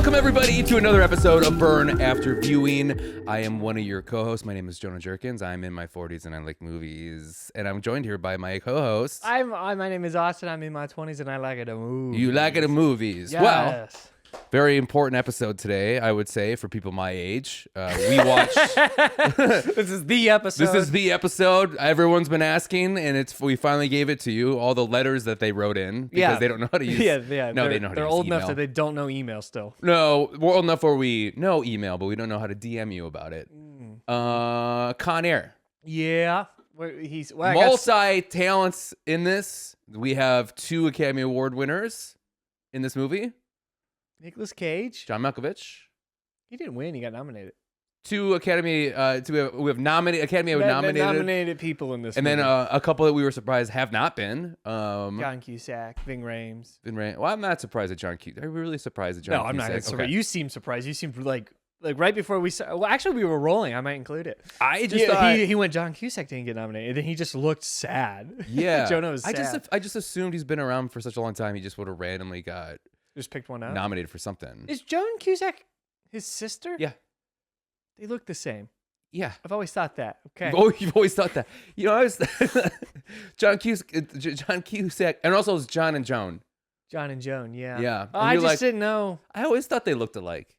Welcome, everybody, to another episode of Burn After Viewing. I am one of your co-hosts. My name is Jonah Jerkins. I'm in my 40s and I like movies. And I'm joined here by my co-host. My name is Austin. I'm in my 20s and I like it. You like it in movies. Yes. Well, very important episode today, I would say, for people my age. We watched... This is the episode. This is the episode. Everyone's been asking, and we finally gave it to you. All the letters that they wrote in, because they don't know how to use... Yeah. No, they know how to use They're old email. enough that they don't know email still. No, we're old enough where we know email, but we don't know how to DM you about it. Con Air. Yeah. Multi-talents in this. We have 2 Academy Award winners in this movie. Nic Cage. John Malkovich. He didn't win. He got nominated. 2 Academy. We have nominated Academy have nominated people in this. And movie. then a couple that we were surprised have not been. John Cusack, Ving Rhames. Well, I'm not surprised at John Cusack. Are we really surprised at John Cusack? No, I'm not surprised. Okay. You seem surprised. You seemed like right before we saw. Well, actually, we were rolling. I might include it. I just thought he went. John Cusack didn't get nominated, and then he just looked sad. Yeah, Jonah was sad. I just assumed he's been around for such a long time. He just would have randomly got Just picked one out. nominated for something. Is Joan Cusack his sister? Yeah. They look the same. Yeah. I've always thought that. Okay. You've always thought that. You know, I was John Cusack, and also it's John and Joan. John and Joan, yeah. Yeah. Oh, I just didn't know. I always thought they looked alike.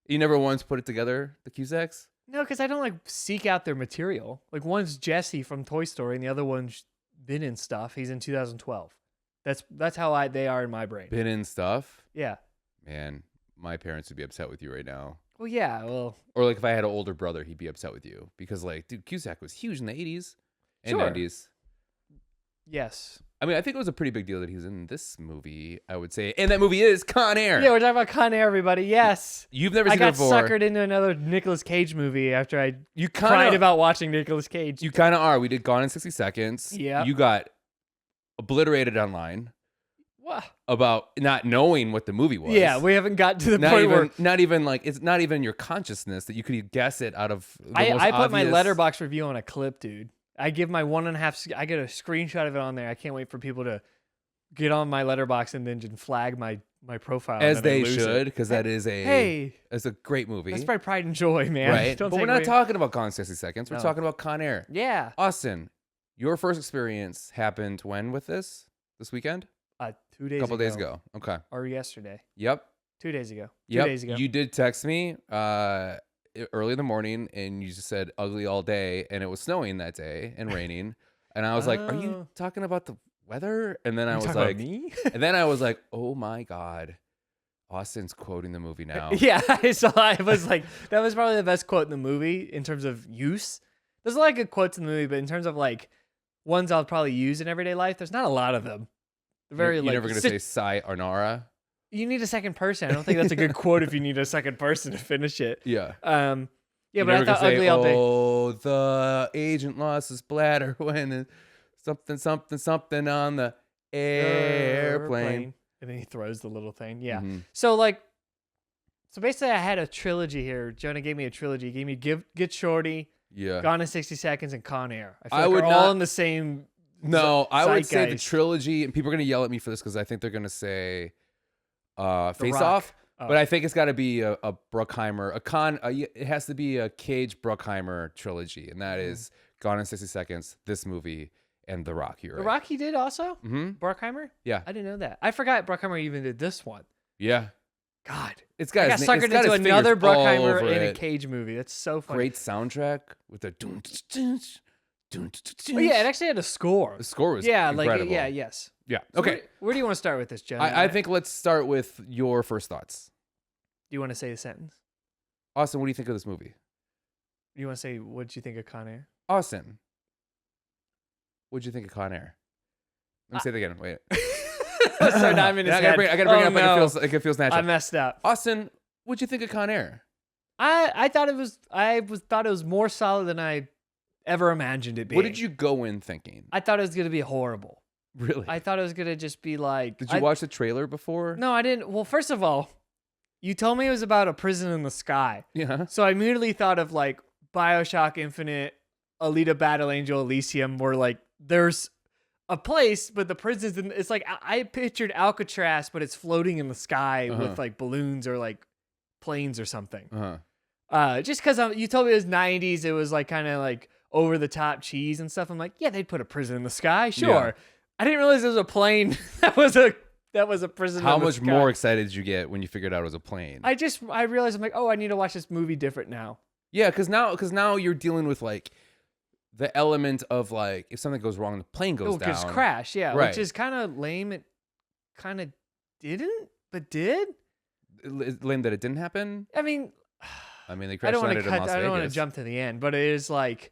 You never once put it together, the Cusacks? No, because I don't like seek out their material. Like one's Jesse from Toy Story, and the other one's been in stuff. He's in 2012. That's how they are in my brain. Been in stuff? Yeah. Man, my parents would be upset with you right now. Well, yeah. Well. Or like if I had an older brother, he'd be upset with you because like, dude, Cusack was huge in the 80s and Sure. 90s. Yes. I mean, I think it was a pretty big deal that he was in this movie, I would say. And that movie is Con Air. Yeah, we're talking about Con Air, everybody. Yes. You've never I seen it got before. suckered into another Nicolas Cage movie after I You cried about watching Nicolas Cage. You kind of are. We did Gone in 60 Seconds. Yeah. You got obliterated online What? about not knowing what the movie was. Yeah, we haven't got to the point where not even like it's not even your consciousness that you could guess it out of the most I put my obvious- letterbox review on a clip, dude. I give my 1.5. I get a screenshot of it on there. I can't wait for people to get on my letterbox and then just flag my profile. as and then I they lose should, it. because that is it's a great movie. That's my pride and joy, man. Right? Don't But take we're not away- talking about Gone in 60 Seconds. We're No. talking about Con Air. Yeah, Austin, your first experience happened when with this weekend? 2 days. A couple days ago. Okay. or yesterday. Yep. 2 days ago. 2 Yep. days ago. You did text me early in the morning, and you just said ugly all day, and it was snowing that day and raining. And I was like, "Are you Oh. talking about the weather?" And then I You was talking about like, me? and then I was like, "Oh my god, Austin's quoting the movie now." Yeah, I was like, that was probably the best quote in the movie in terms of use. There's a lot of good quotes in the movie, but in terms of like ones I'll probably use in everyday life, there's not a lot of them. They're very You're like never gonna say sayonara. you need a second person. I don't think that's a good quote if you need a second person to finish it. Yeah. Yeah, You're but I never thought gonna say, ugly all day. "Oh, the agent lost his bladder when something on the airplane." And then he throws the little thing. Yeah. Mhm. So basically I had a trilogy here. Jonah gave me a trilogy. He gave me Get Shorty, Yeah. Gone in 60 Seconds, and Con Air. I feel I like would they're all not- in the same. No, I would say the zeitgeist. trilogy, and people are gonna yell at me for this because I think they're gonna say Face Rock. Off, Oh. but I think it's got to be a Bruckheimer, it has to be a Cage Bruckheimer trilogy, and that is Gone in 60 Seconds, this movie, and The Rock. You're The right. Rock he did also? Mm-hmm. Bruckheimer? Yeah, I didn't know that. I forgot Bruckheimer even did this one. yeah. God. It's I got got his, suckered it's got into his another fingers all Bruckheimer over in a it. Cage movie. That's so funny. Great soundtrack with the. Oh, yeah, it actually had a score. The score was Yeah, incredible. yes. Yeah. So Okay. Where do you want to start with this, Jonah? I think let's start with your first thoughts. Do you want to say the sentence? Austin, what do you think of this movie? Do you want to say, what did you think of Con Air? Austin, what'd you think of Con Air? Let me say it again. Wait. So now I'm in his I head. gotta bring it up no. like it feels natural. I messed up. Austin, what'd you think of Con Air? I thought it was more solid than I ever imagined it being. What did you go in thinking? I thought it was gonna be horrible. Really? I thought it was gonna just be like. Did you watch the trailer before? No, I didn't. Well, first of all, you told me it was about a prison in the sky, Yeah. so I immediately thought of like BioShock Infinite, Alita Battle Angel Elysium, where like there's a place, but the prison's in, it's like I pictured Alcatraz, but it's floating in the sky with like balloons or like planes or something. Uh-huh. Just because you told me it was 90s, it was like kind of like over the top cheese and stuff. I'm like, yeah, they'd put a prison in the sky, sure. Yeah. I didn't realize it was a plane that was a prison. How in the much sky. more excited did you get when you figured out it was a plane? I realized I'm like, oh, I need to watch this movie different now. Yeah, because now you're dealing with like the element of like if something goes wrong, the plane goes down. Just crash, yeah, Right. which is kind of lame. It kind of didn't, but did. It's lame that it didn't happen. I mean, they I crashed don't want landed to in Las I don't want to Vegas. jump to the end, but it is like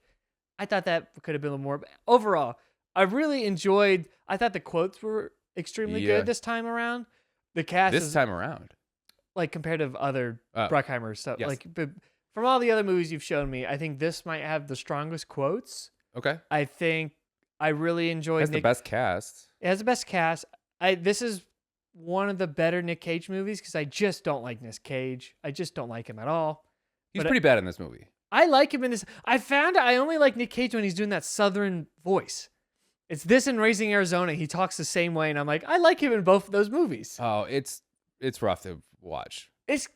I thought that could have been a little more. Overall, I really enjoyed. I thought the quotes were extremely Yeah. good this time around. The cast This is time around. like compared to other Bruckheimer stuff. Yes. Like but from all the other movies you've shown me, I think this might have the strongest quotes. Okay. I think I really enjoyed. Has the best cast. It has the best cast. This is one of the better Nic Cage movies because I just don't like Nic Cage. I just don't like him at all. He's But pretty bad in this movie. I like him in this. I found I only like Nic Cage when he's doing that Southern voice. It's this and Raising Arizona. He talks the same way, and I'm like, I like him in both of those movies. Oh, it's rough to watch. There's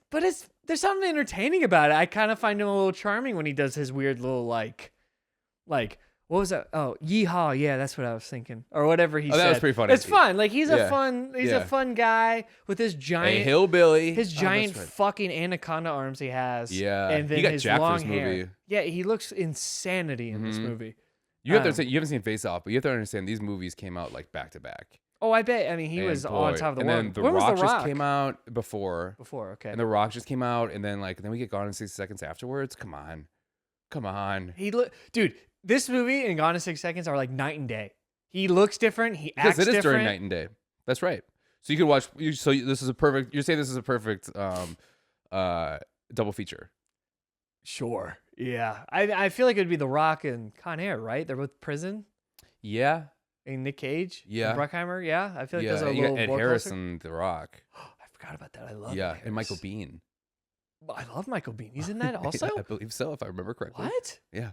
something entertaining about it. I kind of find him a little charming when he does his weird little like what was that? Oh, yeehaw! Yeah, that's what I was thinking, or whatever he said. That was pretty funny. It's fun. Like he's Yeah. a fun guy with his giant A hillbilly. his Oh, giant that's right. fucking anaconda arms he has. Yeah. and then He got his jacked for long this hair. movie. Yeah, he looks insanity in this Mhm. movie. You have to understand, you haven't seen Face Off, but you have to understand these movies came out like back to back. Oh, I bet. I mean, he And was boy, on top of the and world. then The When was Rock The just Rock? came out before. Before, okay. And The Rock just came out, and then then we get Gone in 60 Seconds afterwards. Come on. Dude. This movie and Gone in 6 Seconds are like night and day. He looks different. He acts Because it is different. during night and day. That's right. So you can watch. This is a perfect. You're saying this is a perfect double feature. Sure. Yeah. I feel like it would be The Rock and Con Air, right? They're both prison. Yeah. And Nic Cage. Yeah. And Bruckheimer. Yeah. I feel like Yeah. those are a You little got Ed more Harris closer. and The Rock. I forgot about that. I love Yeah, Ed and Michael Harris. Bean. I love Michael Bean. He's in that also? I believe so, if I remember correctly. What? Yeah.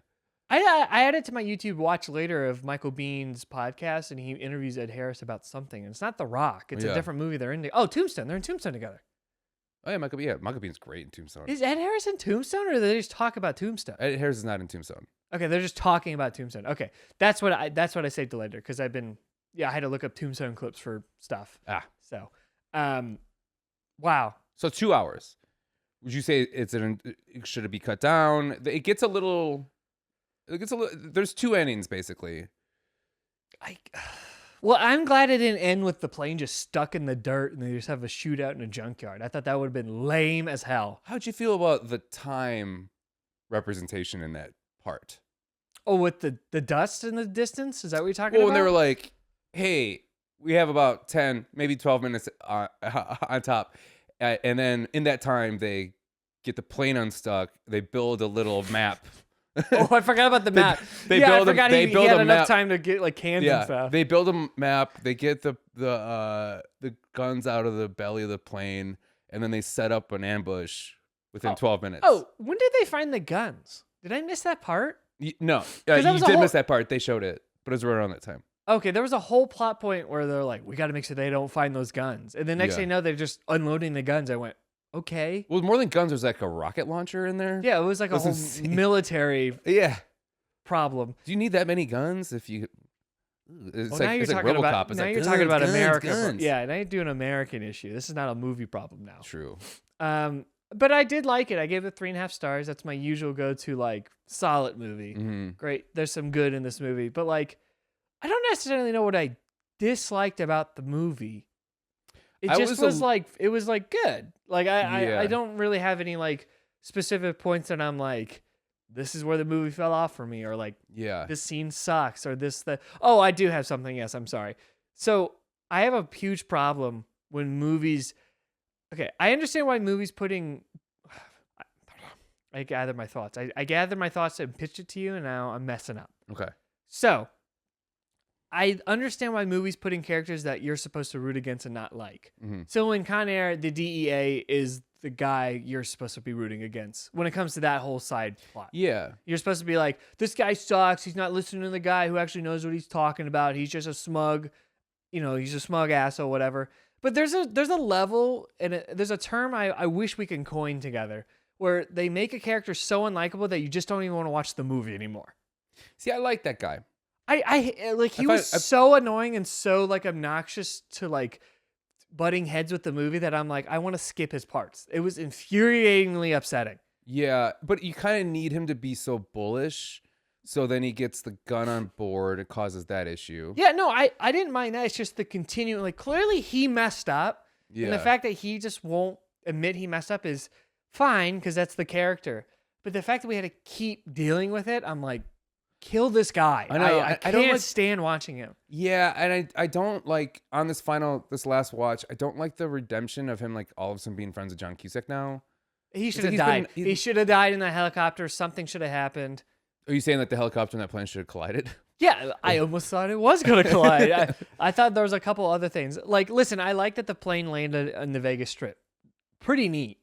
I added to my YouTube watch later of Michael Bean's podcast, and he interviews Ed Harris about something. And it's not The Rock. It's a Yeah. different movie they're in. Oh, Tombstone. They're in Tombstone together. Oh yeah, Michael Bean's great in Tombstone. Is Ed Harris in Tombstone, or do they just talk about Tombstone? Ed Harris is not in Tombstone. Okay, they're just talking about Tombstone. Okay, that's what I saved to later because I had to look up Tombstone clips for stuff. So, wow. So 2 hours. Would you say should it be cut down? It gets a little. There's two endings basically. Well, I'm glad it didn't end with the plane just stuck in the dirt and they just have a shootout in a junkyard. I thought that would have been lame as hell. How'd you feel about the time representation in that part? Oh, with the dust in the distance? Is that what you're talking Well, about? when they were like, "Hey, we have about 10, maybe 12 minutes on top," and then in that time they get the plane unstuck. They build a little map. Oh, I forgot about the map. They I build forgot they he build had a enough map. time to get like cans and stuff. They build a map. They get the guns out of the belly of the plane, and then they set up an ambush within 12 minutes. Oh, when did they find the guns? Did I miss that part? No, 'Cause that you was a did whole- miss that part. They showed it, but it was right around that time. Okay, there was a whole plot point where they're like, we got to make sure they don't find those guns. And the next Yeah. thing you know, they're just unloading the guns. I went, okay. Well, more than guns, there's like a rocket launcher in there. Yeah, it was like a That's whole insane. military Yeah. problem. Do you need that many guns if you? It's Well, like now you're it's like talking RoboCop. about It's now like, you're talking about guns, America. guns. Yeah, now you're doing an American issue. This is not a movie problem now. True. But I did like it. I gave it 3.5 stars. That's my usual go-to like solid movie. Mm-hmm. Great. There's some good in this movie, but like, I don't necessarily know what I disliked about the movie. It I just was was a- like it was like good. Like Yeah. I don't really have any like specific points that I'm like, this is where the movie fell off for me, or like Yeah. this scene sucks, or this that. Oh, I do have something. Yes, I'm sorry. So I have a huge problem when movies. Okay, I understand why movies putting. I gather my thoughts. I gathered my thoughts and pitched it to you, and now I'm messing up. Okay. So, I understand why movies putting characters that you're supposed to root against and not like. Mm-hmm. So in Con Air, the DEA is the guy you're supposed to be rooting against when it comes to that whole side plot. Yeah. You're supposed to be like, this guy sucks. He's not listening to the guy who actually knows what he's talking about. He's just a smug, he's a smug asshole, whatever. But there's a level and there's a term I wish we can coin together where they make a character so unlikable that you just don't even want to watch the movie anymore. See, I like that guy. I like he was so annoying and so like obnoxious to like butting heads with the movie that I'm like I want to skip his parts. It was infuriatingly upsetting. Yeah, but you kind of need him to be so bullish, so then he gets the gun on board. It causes that issue. Yeah, no, I didn't mind that. It's just the continuing like clearly he messed up. Yeah. And the fact that he just won't admit he messed up is fine because that's the character. But the fact that we had to keep dealing with it, I'm like, kill this guy. I know. I I don't can't stand watching him. Yeah, and I don't like on this last watch. I don't like the redemption of him like all of a sudden being friends with John Cusack now. He should like have died. He should have died in that helicopter. Something should have happened. Are you saying that the helicopter and that plane should have collided? Yeah, I almost thought it was going to collide. I thought there was a couple other things. Like, listen, I like that the plane landed on the Vegas Strip. Pretty neat.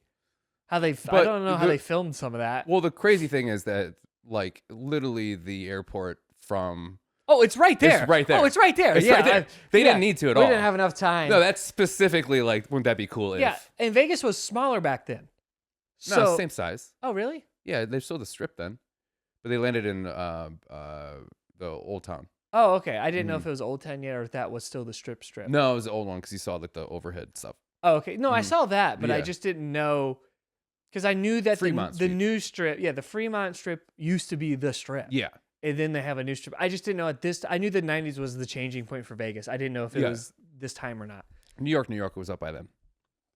I don't know how they filmed some of that. Well, the crazy thing is that like literally the airport from Oh, it's right there. It's right there. Oh, it's right there. It's yeah, right there. They didn't need to at all. We didn't have enough time. No, that's specifically like, wouldn't that be cool? Yeah, If, and Vegas was smaller back then. no, So, same size. oh, really? Yeah, they're still the Strip then, but they landed in the Old Town. Oh, okay. I didn't know if it was Old Town yet or if that was still the Strip. No, it was the old one because you saw like the overhead stuff. Oh, okay. No, I saw that, but I Yeah. just didn't know because I knew that Fremont the Street. new Strip, the Fremont Strip used to be the Strip. Yeah, And then they have a new Strip. I just didn't know I knew the 90s was the changing point for Vegas. I didn't know if it was this time or not. New York was up by then.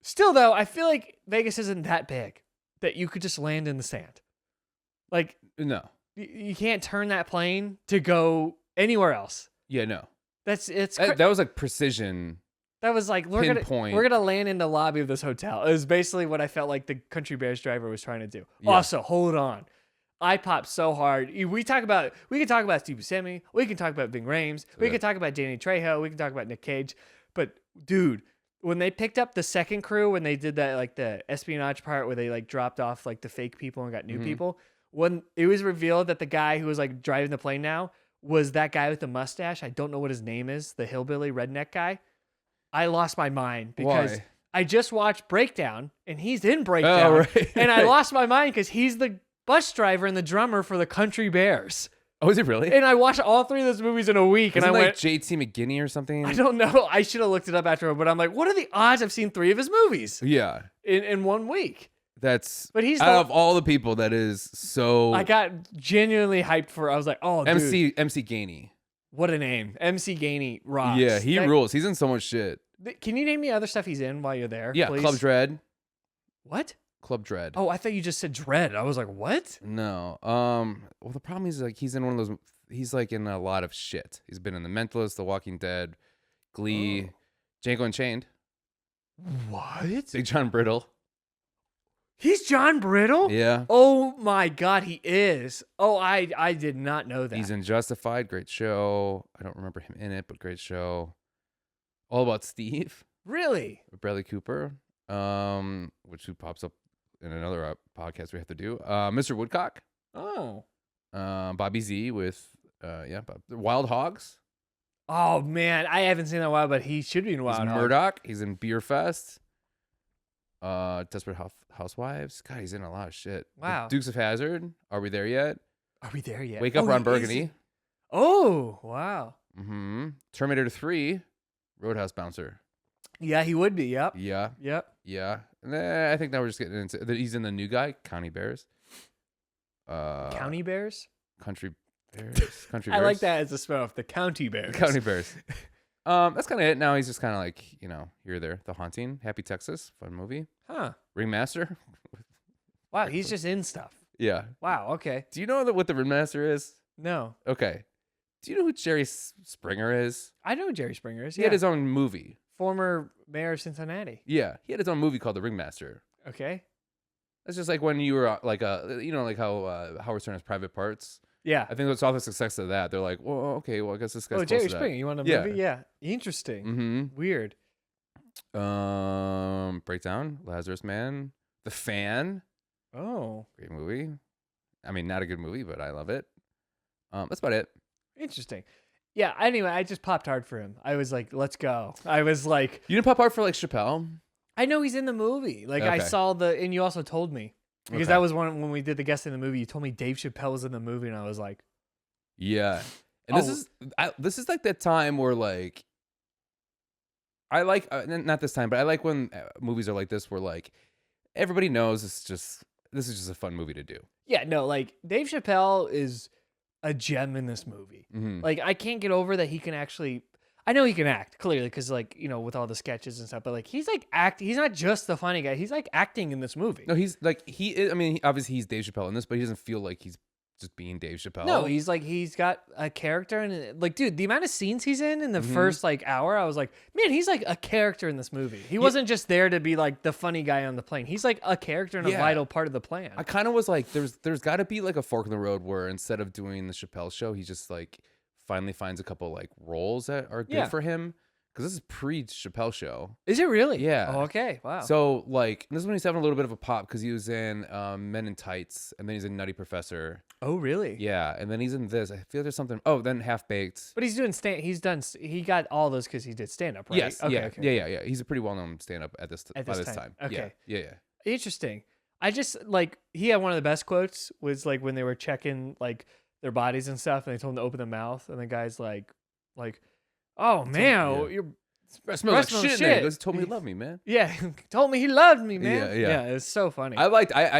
Still, though, I feel like Vegas isn't that big that you could just land in the sand. Like, No, you can't turn that plane to go anywhere else. yeah, no. That That was like precision. was like we're Pinpoint. gonna land in the lobby of this hotel. It was basically what I felt like the Country Bears driver was trying to do. Yeah. Also, hold on, I popped so hard. We can talk about Steve Buscemi. We can talk about Ving Rhames. We can talk about Danny Trejo. We can talk about Nic Cage. But dude, when they picked up the second crew, when they did that like the espionage part where they like dropped off like the fake people and got new people, when it was revealed that the guy who was like driving the plane now was that guy with the mustache. I don't know what his name is, the hillbilly redneck guy. I lost my mind because Why? I just watched Breakdown and he's in Breakdown. Oh, right. And I lost my mind because he's the bus driver and the drummer for the Country Bears. Oh, is it really? And I watched all three of those movies in a week. Isn't and I like went, JT McGinney or something? I don't know. I should have looked it up after, but I'm like, what are the odds I've seen 3 of his movies Yeah, in 1 week? that's. But he's out of all the people, that is so. I got genuinely hyped for. I was like, oh, dude, MC Gainey. what a name, MC Gainey rocks. Yeah, he rules. He's in so much shit. Can you name me other stuff he's in while you're there? Yeah, please? Club Dread. What? Club Dread. Oh, I thought you just said Dread. I was like, what? No. Well, the problem is like he's in one of those. He's like in a lot of shit. He's been in The Mentalist, The Walking Dead, Glee, Django Unchained, What? Big John Brittle. He's John Brittle? Yeah. Oh my God, he is. Oh, I did not know that. He's in Justified. Great show. I don't remember him in it, but great show. All About Steve. Really? With Bradley Cooper. Who pops up in another podcast we have to do. Mr. Woodcock. Oh. Bobby Z with Wild Hogs. Oh man, I haven't seen that in a while, but he should be in Wild He's Hogs. Murdoch. He's in Beer Fest. Desperate Housewives. God, he's in a lot of shit. Wow. Dukes of Hazzard. Are we there yet? Are we there yet? Wake Up, Oh, Ron he Burgundy. is. Oh, wow. Terminator 3. Roadhouse Bouncer. Yeah, he would be. Yep. Yeah. Yep. Yeah. And then I think now we're just getting into. He's in The New Guy. County Bears. County Bears? Country Bears. Country Bears. I like that as a spinoff. The County Bears. County Bears. That's kind of it. Now he's just kind of like, here or there. The Haunting. Happy Texas. Fun movie. Huh. Ringmaster. Wow, he's just in stuff. Yeah. Wow, okay. Do you know what the Ringmaster is? No. Okay. Do you know who Jerry Springer is? I know who Jerry Springer is. He had his own movie. Former mayor of Cincinnati. Yeah. He had his own movie called The Ringmaster. Okay. That's just like when you were like like how Howard Stern has Private Parts. Yeah. I think that's all the success of that. They're like, well, okay, well, I guess this guy's close Jerry to that. Springer. You want a Yeah. movie? Yeah. Interesting. Weird. Breakdown, Lazarus Man, The Fan. Oh. Great movie. I mean, not a good movie, but I love it. That's about it. Interesting. Yeah. Anyway, I just popped hard for him. I was like, let's go. I was like, You didn't pop hard for like Chappelle? I know he's in the movie. Like I Okay. saw and you also told me because Okay. that was when we did the guest in the movie. You told me Dave Chapelle was in the movie, and I was like, Yeah. And this is like that time where like I like not this time, but I like when movies are like this where like everybody knows this is just a fun movie to do. yeah, no, like Dave Chappelle is a gem in this movie. Mhm. Like I can't get over that he can actually. I know he can act clearly because like with all the sketches and stuff, but like he's like He's not just the funny guy. He's like acting in this movie. No, he's like he is, I mean, obviously he's Dave Chappelle in this, but he doesn't feel like he's just being Dave Chappelle. No, he's got a character, and like, dude, the amount of scenes he's in the first like hour, I was like, man, he's like a character in this movie. He wasn't just there to be like the funny guy on the plane. He's like a character and a vital part of the plan. I kind of was like, there's got to be like a fork in the road where instead of doing the Chappelle show, he just like finally finds a couple like roles that are good for him. Because this is pre-Chappelle show. Is it really? Yeah. Oh, okay. Wow. So like this is when he's having a little bit of a pop because he was in Men in Tights and then he's in Nutty Professor. Oh, really? Yeah, and then he's in this. I feel there's something. Oh, then Half Baked. But he's doing He got all those because he did stand up, right? Yes. Okay, Yeah. He's a pretty well-known stand-up by this time. Okay. Yeah. Interesting. I just like he had one of the best quotes was like when they were checking like their bodies and stuff, and they told him to open the mouth, and the guy's like, oh man, your breath smells like shit. He goes, told me he loved me, man. Yeah, told me he loved me, man. Yeah. It's so funny. I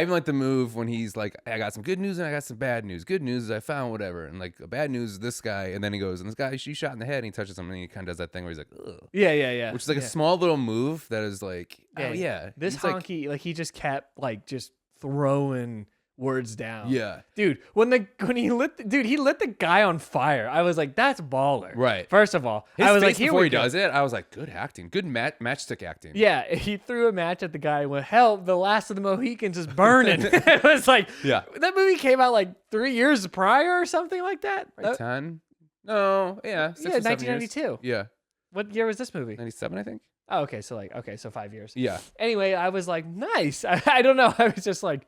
even like the move when he's like, I got some good news and I got some bad news. Good news is I found whatever, and like bad news is this guy, and then he goes, and this guy she shot in the head, and he touches him, and he kind of does that thing where he's like, ugh. Yeah. Which is like a small little move that is like, oh yeah, This he's honky, like he just kept like just throwing words down. Yeah. Dude, he lit the guy on fire. I was like, that's baller. Right. First of all, His I was face like, here before we he go. does it, I was like, good acting, good matchstick acting. Yeah, he threw a match at the guy and went, hell, the last of the Mohicans is burning. It was like, Yeah. That movie came out like 3 years prior or something like that. Right, 10? No, yeah. 6 or 7 years. 1992. Yeah. What year was this movie? 97, I think. Oh, okay, so 5 years. Yeah. Anyway, I was like, nice. I don't know. I was just like,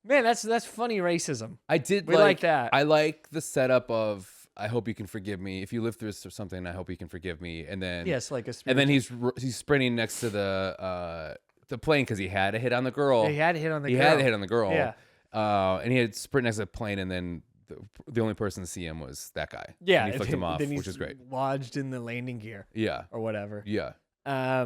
man, that's funny racism. I did like that. I like the setup of I hope you can forgive me. If you live through this or something, I hope you can forgive me. And then Yes, like a and then he's sprinting next to the plane because he had a hit on the girl. Yeah, he had a hit on the girl. He had a hit on the girl. Yeah. And he had sprint next to the plane, and then the only person to see him was that guy. Yeah, And he flicked him off, then which he's is great. Lodged in the landing gear. Yeah. Or whatever. Yeah. Yeah,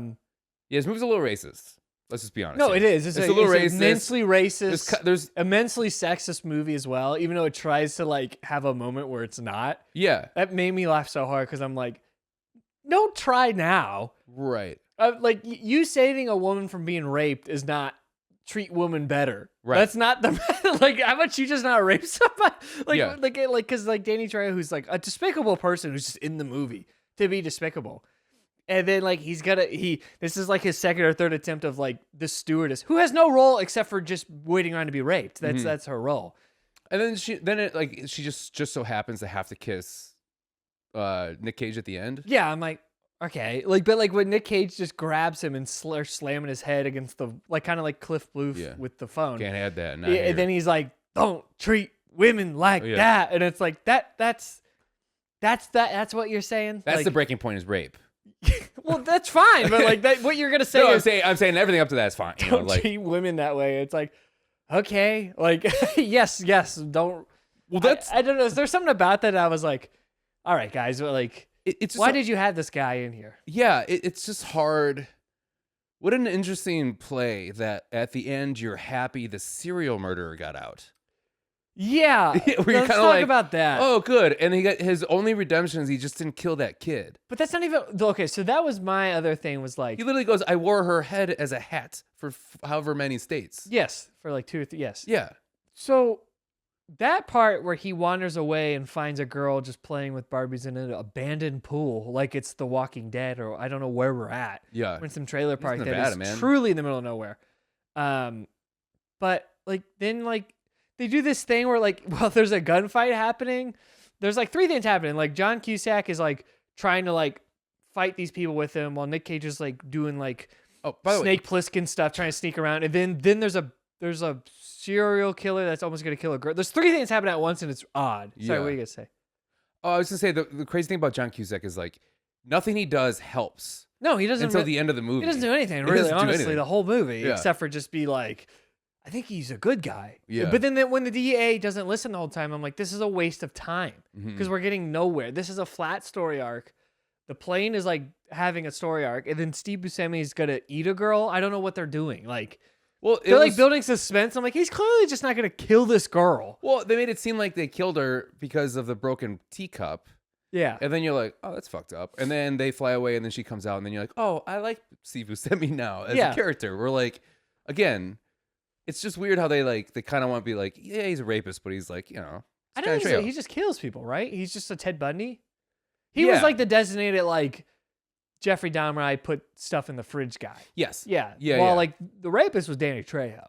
this movie's a little racist. Let's just be honest. no, here. it is. It's a little racist. Immensely racist. There's immensely sexist movie as well. Even though it tries to like have a moment where it's not. yeah. That made me laugh so hard because I'm like, don't try now. Right. Like you saving a woman from being raped is not treat women better. Right. That's not the like. How about you just not rape somebody? Like, Yeah. because like Danny Trejo, who's like a despicable person who's just in the movie to be despicable. And then like this is like his second or third attempt of like the stewardess who has no role except for just waiting around to be raped. That's her role. And then she just so happens to have to kiss Nic Cage at the end. Yeah, I'm like, okay, like, but like when Nic Cage just grabs him and slamming his head against the like kind of like Cliff Booth with the phone. Can't have that. Yeah, and then he's like, don't treat women like that, and it's like that's what you're saying. That's like, the breaking point is rape. Well, that's fine, but like that, what you're gonna say No, is I'm saying everything up to that is fine. You know, don't like, treat women that way. It's like, okay, like yes, don't. well, that's I don't know. Is there something about that I was like, all right, guys, but like, it's just why did you have this guy in here? Yeah, it's just hard. What an interesting play that at the end you're happy the serial murderer got out. Yeah, Where you're let's kinda talk like, about that. Oh, good. And he got his only redemption is he just didn't kill that kid. But that's not even okay. So that was my other thing. Was like, He literally goes, "I wore her head as a hat for however many states." yes, for like 2 or 3. Yes. Yeah. So that part where he wanders away and finds a girl just playing with Barbies in an abandoned pool, like it's The Walking Dead, or I don't know where we're at. Yeah. We're in some trailer park that Nevada, is man. truly in the middle of nowhere. But like then like they do this thing where like, well, there's a gunfight happening. There's like 3 things happening. Like Joan Cusack is like trying to like fight these people with him while Nic Cage is like doing like By the way, Snake Plissken stuff, trying to sneak around. And then there's a serial killer that's almost gonna kill a girl. There's 3 things happening at once, and it's odd. Sorry, Yeah. what are you gonna say? Oh, I was gonna say the crazy thing about John Cusack is like nothing he does helps. No, he doesn't until the end of the movie. He doesn't do anything, He really, doesn't do honestly, anything. the whole movie, Yeah. except for just be like, I think he's a good guy. Yeah. But then when the DEA doesn't listen the whole time, I'm like, this is a waste of time because we're getting nowhere. This is a flat story arc. The plane is like having a story arc, and then Steve Buscemi is gonna eat a girl. I don't know what they're doing. Like, Well, they're like building suspense. I'm like, he's clearly just not gonna kill this girl. Well, they made it seem like they killed her because of the broken teacup. Yeah. And then you're like, oh, that's fucked up. And then they fly away, and then she comes out, and then you're like, oh, I like Steve Buscemi now as a character. We're like, again, it's just weird how they kind of want to be like, yeah, he's a rapist, but he's like, I don't know. He just kills people, right? He's just a Ted Bundy. He was like the designated like Jeffrey Dahmer. I put stuff in the fridge guy. Yes. Yeah. Yeah. Well, yeah. like the rapist was Danny Trejo.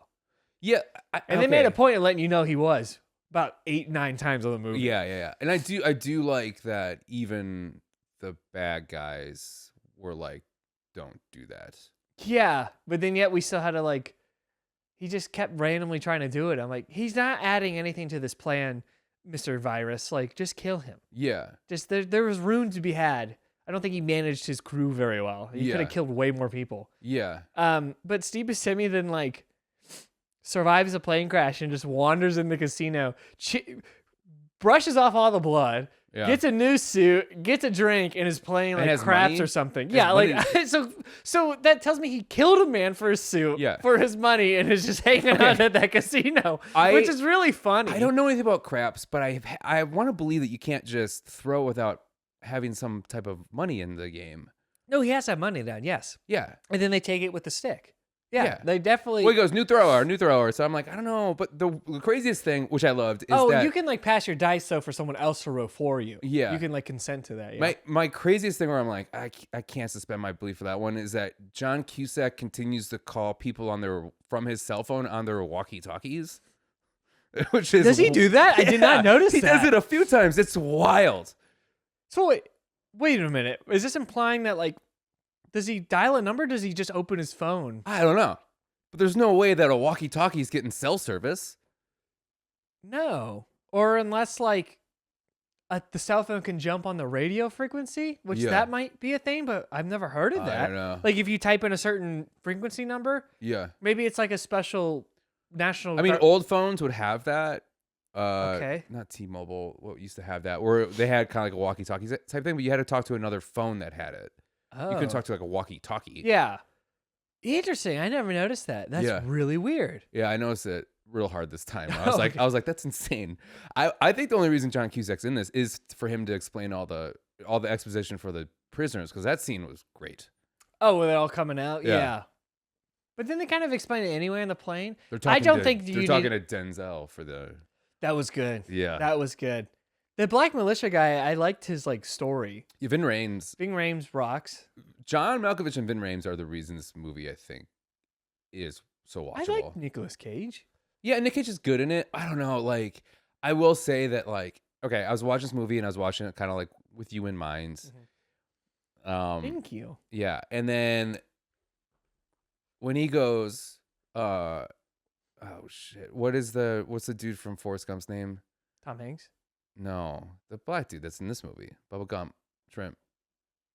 Yeah. And they made a point of letting you know he was about 8-9 times on the movie. Yeah. And I do like that even the bad guys were like, don't do that. Yeah. But then yet we still had to like, he just kept randomly trying to do it. I'm like, he's not adding anything to this plan, Mr. Virus. Like, just kill him. Yeah. Just there was room to be had. I don't think he managed his crew very well. He could have killed way more people. Yeah. But Steve Buscemi then like survives a plane crash and just wanders in the casino, brushes off all the blood, gets a new suit, gets a drink, and is playing like craps money? or something. Yeah, like so that tells me he killed a man for his suit, for his money, and is just hanging out at that casino, which is really funny. I don't know anything about craps, but I want to believe that you can't just throw without having some type of money in the game. No, he has to have money then, yes. Yeah. And then they take it with the stick. Yeah, they definitely... Well, he goes, new thrower. So I'm like, I don't know. But the craziest thing, which I loved, is that... you can like pass your dice, though, for someone else to roll for you. Yeah. You can like consent to that, yeah. My craziest thing where I'm like, I can't suspend my belief for that one is that John Cusack continues to call people from his cell phone on their walkie-talkies. Which is... Does he do that? I did not notice that. He does it a few times. It's wild. So wait a minute. Is this implying that like... Does he dial a number? Or does he just open his phone? I don't know. But there's no way that a walkie-talkie is getting cell service. No. Or unless, like, the cell phone can jump on the radio frequency, which that might be a thing, but I've never heard of that. I don't know. Like, if you type in a certain frequency number, maybe it's like a special national... I mean, old phones would have that. Okay. Not T-Mobile. What used to have that? Where they had kind of like a walkie-talkie type thing, but you had to talk to another phone that had it. Oh. You couldn't talk to like a walkie-talkie. Yeah. Interesting. I never noticed that. That's really weird. Yeah, I noticed it real hard this time. I was like, that's insane. I think the only reason John Cusack's in this is for him to explain all the exposition for the prisoners, because that scene was great. Oh, were they all coming out? Yeah. But then they kind of explain it anyway on the plane. They're talking to Denzel for the... That was good. Yeah. That was good. The Black Militia guy, I liked his like story. Yeah, Ving Rhames rocks. John Malkovich and Ving Rhames are the reason this movie, I think, is so watchable. I like Nicolas Cage. Yeah, Nic Cage is good in it. I don't know. Like, I will say that, like, okay, I was watching this movie and I was watching it kind of like with you in mind. Mm-hmm. Thank you. Yeah, and then when he goes, oh shit, what's the dude from Forrest Gump's name? Tom Hanks. No, the black dude that's in this movie. Bubba Gump. Shrimp.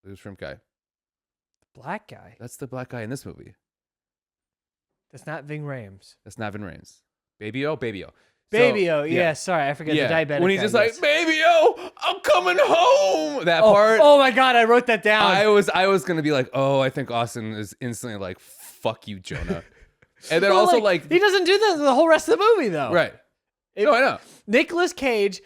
The shrimp guy. The black guy? That's the black guy in this movie. That's not Ving Rhames. That's not Ving Rhames. Baby-O? Baby-O. Baby-O. Yeah, sorry. I forget the diabetic when he's guy, just like, Baby-O, I'm coming home. That part. Oh my God, I wrote that down. I was going to be like, oh, I think Austin is instantly like, fuck you, Jonah. And then also like... He doesn't do that the whole rest of the movie, though. Right. No, I know. Nicolas Cage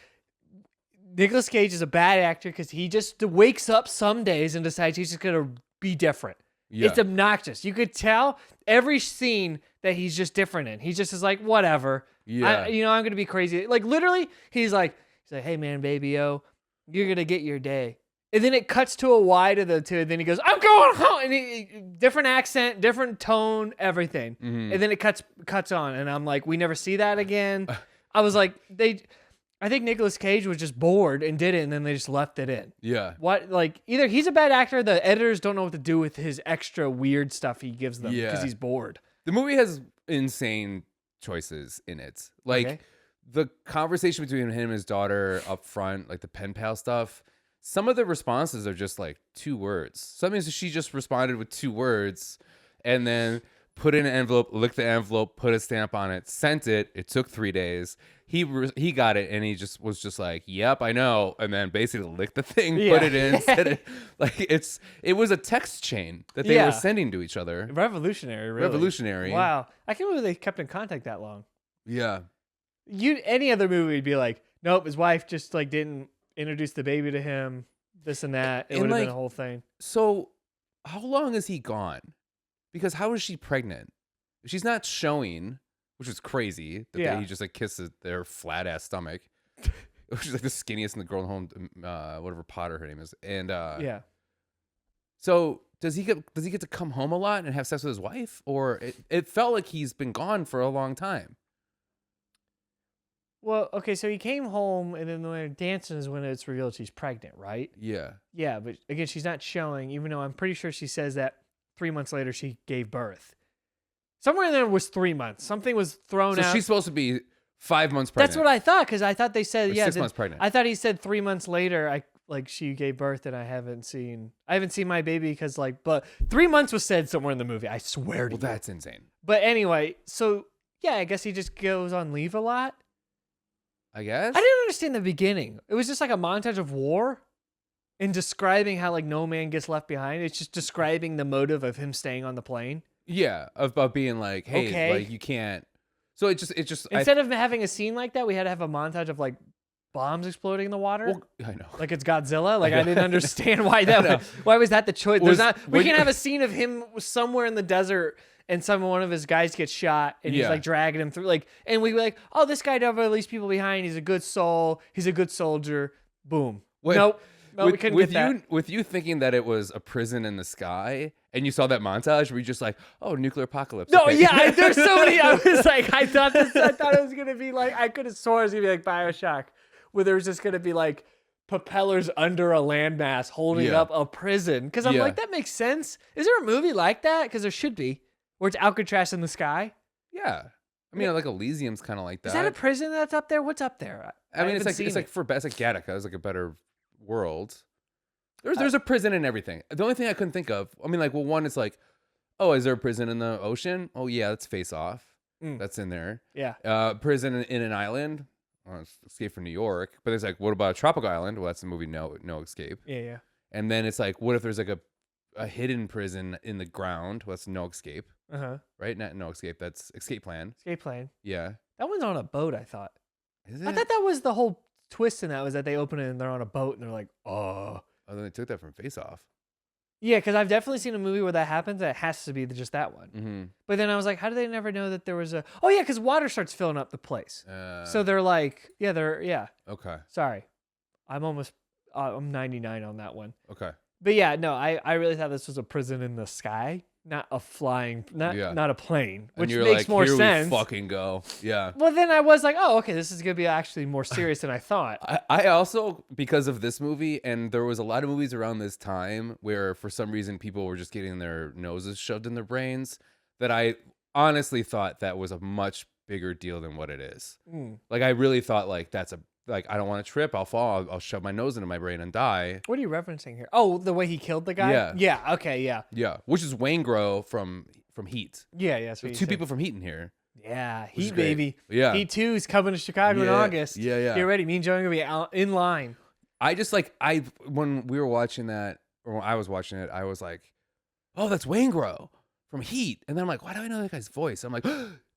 is a bad actor because he just wakes up some days and decides he's just going to be different. Yeah. It's obnoxious. You could tell every scene that he's just different in. He just is like, whatever. Yeah. I'm going to be crazy. Like, literally, he's like, hey, man, Baby-O, you're going to get your day. And then it cuts to a Y to the two, and then he goes, I'm going home. And different accent, different tone, everything. Mm-hmm. And then it cuts on, and I'm like, we never see that again. I was like, I think Nicolas Cage was just bored and did it, and then they just left it in. Yeah. What? Like, either he's a bad actor, the editors don't know what to do with his extra weird stuff he gives them because he's bored. The movie has insane choices in it. Like, the conversation between him and his daughter up front, like the pen pal stuff, some of the responses are just like 2 words. Sometimes she just responded with 2 words and then put in an envelope, licked the envelope, put a stamp on it, sent it. It took 3 days. He got it and he was just like, "Yep, I know," and then basically licked the thing, put it in, said it. Like it was a text chain that they were sending to each other. Revolutionary, really. Revolutionary. Wow, I can't believe they kept in contact that long. Yeah. Any other movie would be like, nope, his wife just like didn't introduce the baby to him, this and that. It would have been a whole thing. So, how long is he gone? Because how is she pregnant? She's not showing. Which is crazy that he just like kisses their flat ass stomach. She's like the skinniest in the girl home, whatever Potter her name is. And so does he get to come home a lot and have sex with his wife? Or it felt like he's been gone for a long time. Well, okay, so he came home and then when they're dancing is when it's revealed she's pregnant, right? Yeah. Yeah, but again, she's not showing, even though I'm pretty sure she says that 3 months later she gave birth. Somewhere in there was 3 months. Something was thrown out. So she's supposed to be 5 months pregnant. That's what I thought, because I thought they said, 6 months pregnant. I thought he said 3 months later, she gave birth, and I haven't seen my baby because but 3 months was said somewhere in the movie. I swear to you. Well, that's insane. But anyway, so yeah, I guess he just goes on leave a lot. I guess. I didn't understand the beginning. It was just like a montage of war and describing how like no man gets left behind. It's just describing the motive of him staying on the plane. Yeah, about being like, hey, like you can't. So it just instead of having a scene like that, we had to have a montage of like bombs exploding in the water. Well, I know, like it's Godzilla. Like I didn't understand why that. Why was that the choice? We can't have a scene of him somewhere in the desert and one of his guys gets shot and he's like dragging him through. And we were like, oh, this guy never leaves people behind. He's a good soul. He's a good soldier. Boom. Nope. No, we couldn't get that. With you thinking that it was a prison in the sky, and you saw that montage, were you just like, "Oh, nuclear apocalypse"? No, yeah, there's so many. I was like, I thought it was gonna be like, I could have sworn it was gonna be like BioShock, where there was just gonna be like propellers under a landmass holding up a prison. Because I'm like, that makes sense. Is there a movie like that? Because there should be, where it's Alcatraz in the sky. Yeah, I mean, like Elysium's kind of like that. Is that a prison that's up there? What's up there? I mean, it's like Gattaca. It's like a better world. There's a prison and everything. The only thing I couldn't think of, I mean, like, well, one, it's like, oh, is there a prison in the ocean? Oh yeah, that's Face Off. That's in there. Yeah. Prison in an island. Well, it's Escape from New York. But it's like, what about a tropical island? Well, that's the movie No Escape. Yeah. And then it's like, what if there's like a hidden prison in the ground? Well, that's No Escape. Right? Not No Escape. That's Escape Plan. Escape Plan. Yeah. That one's on a boat, I thought. Is it? I thought that was the whole twist in that, was that they open it and they're on a boat and they're like, oh. Oh, then they took that from Face Off. Yeah, because I've definitely seen a movie where that happens. It has to be just that one. Mm-hmm. But then I was like, how do they never know that there was a... Oh, yeah, because water starts filling up the place. So they're like, yeah. Okay. Sorry. I'm 99 on that one. Okay. But yeah, no, I really thought this was a prison in the sky. Not a flying, not a plane, which makes like, more sense. We fucking go, yeah. Well, then I was like, oh, okay, this is gonna be actually more serious than I thought. I also, because of this movie, and there was a lot of movies around this time where, for some reason, people were just getting their noses shoved in their brains. That I honestly thought that was a much bigger deal than what it is. Like I really thought like that's I don't want to trip. I'll fall. I'll shove my nose into my brain and die. What are you referencing here? Oh, the way he killed the guy? Yeah. Yeah. Okay. Yeah. Yeah. Which is Waingro from Heat. Yeah. So two people from Heat in here. Yeah. Heat, baby. Yeah. Heat 2 is coming to Chicago in August. Yeah. Get ready. Me and Joan are going to be out in line. I just when we were watching that, or when I was watching it, I was like, oh, that's Waingro from Heat. And then I'm like, why do I know that guy's voice? I'm like,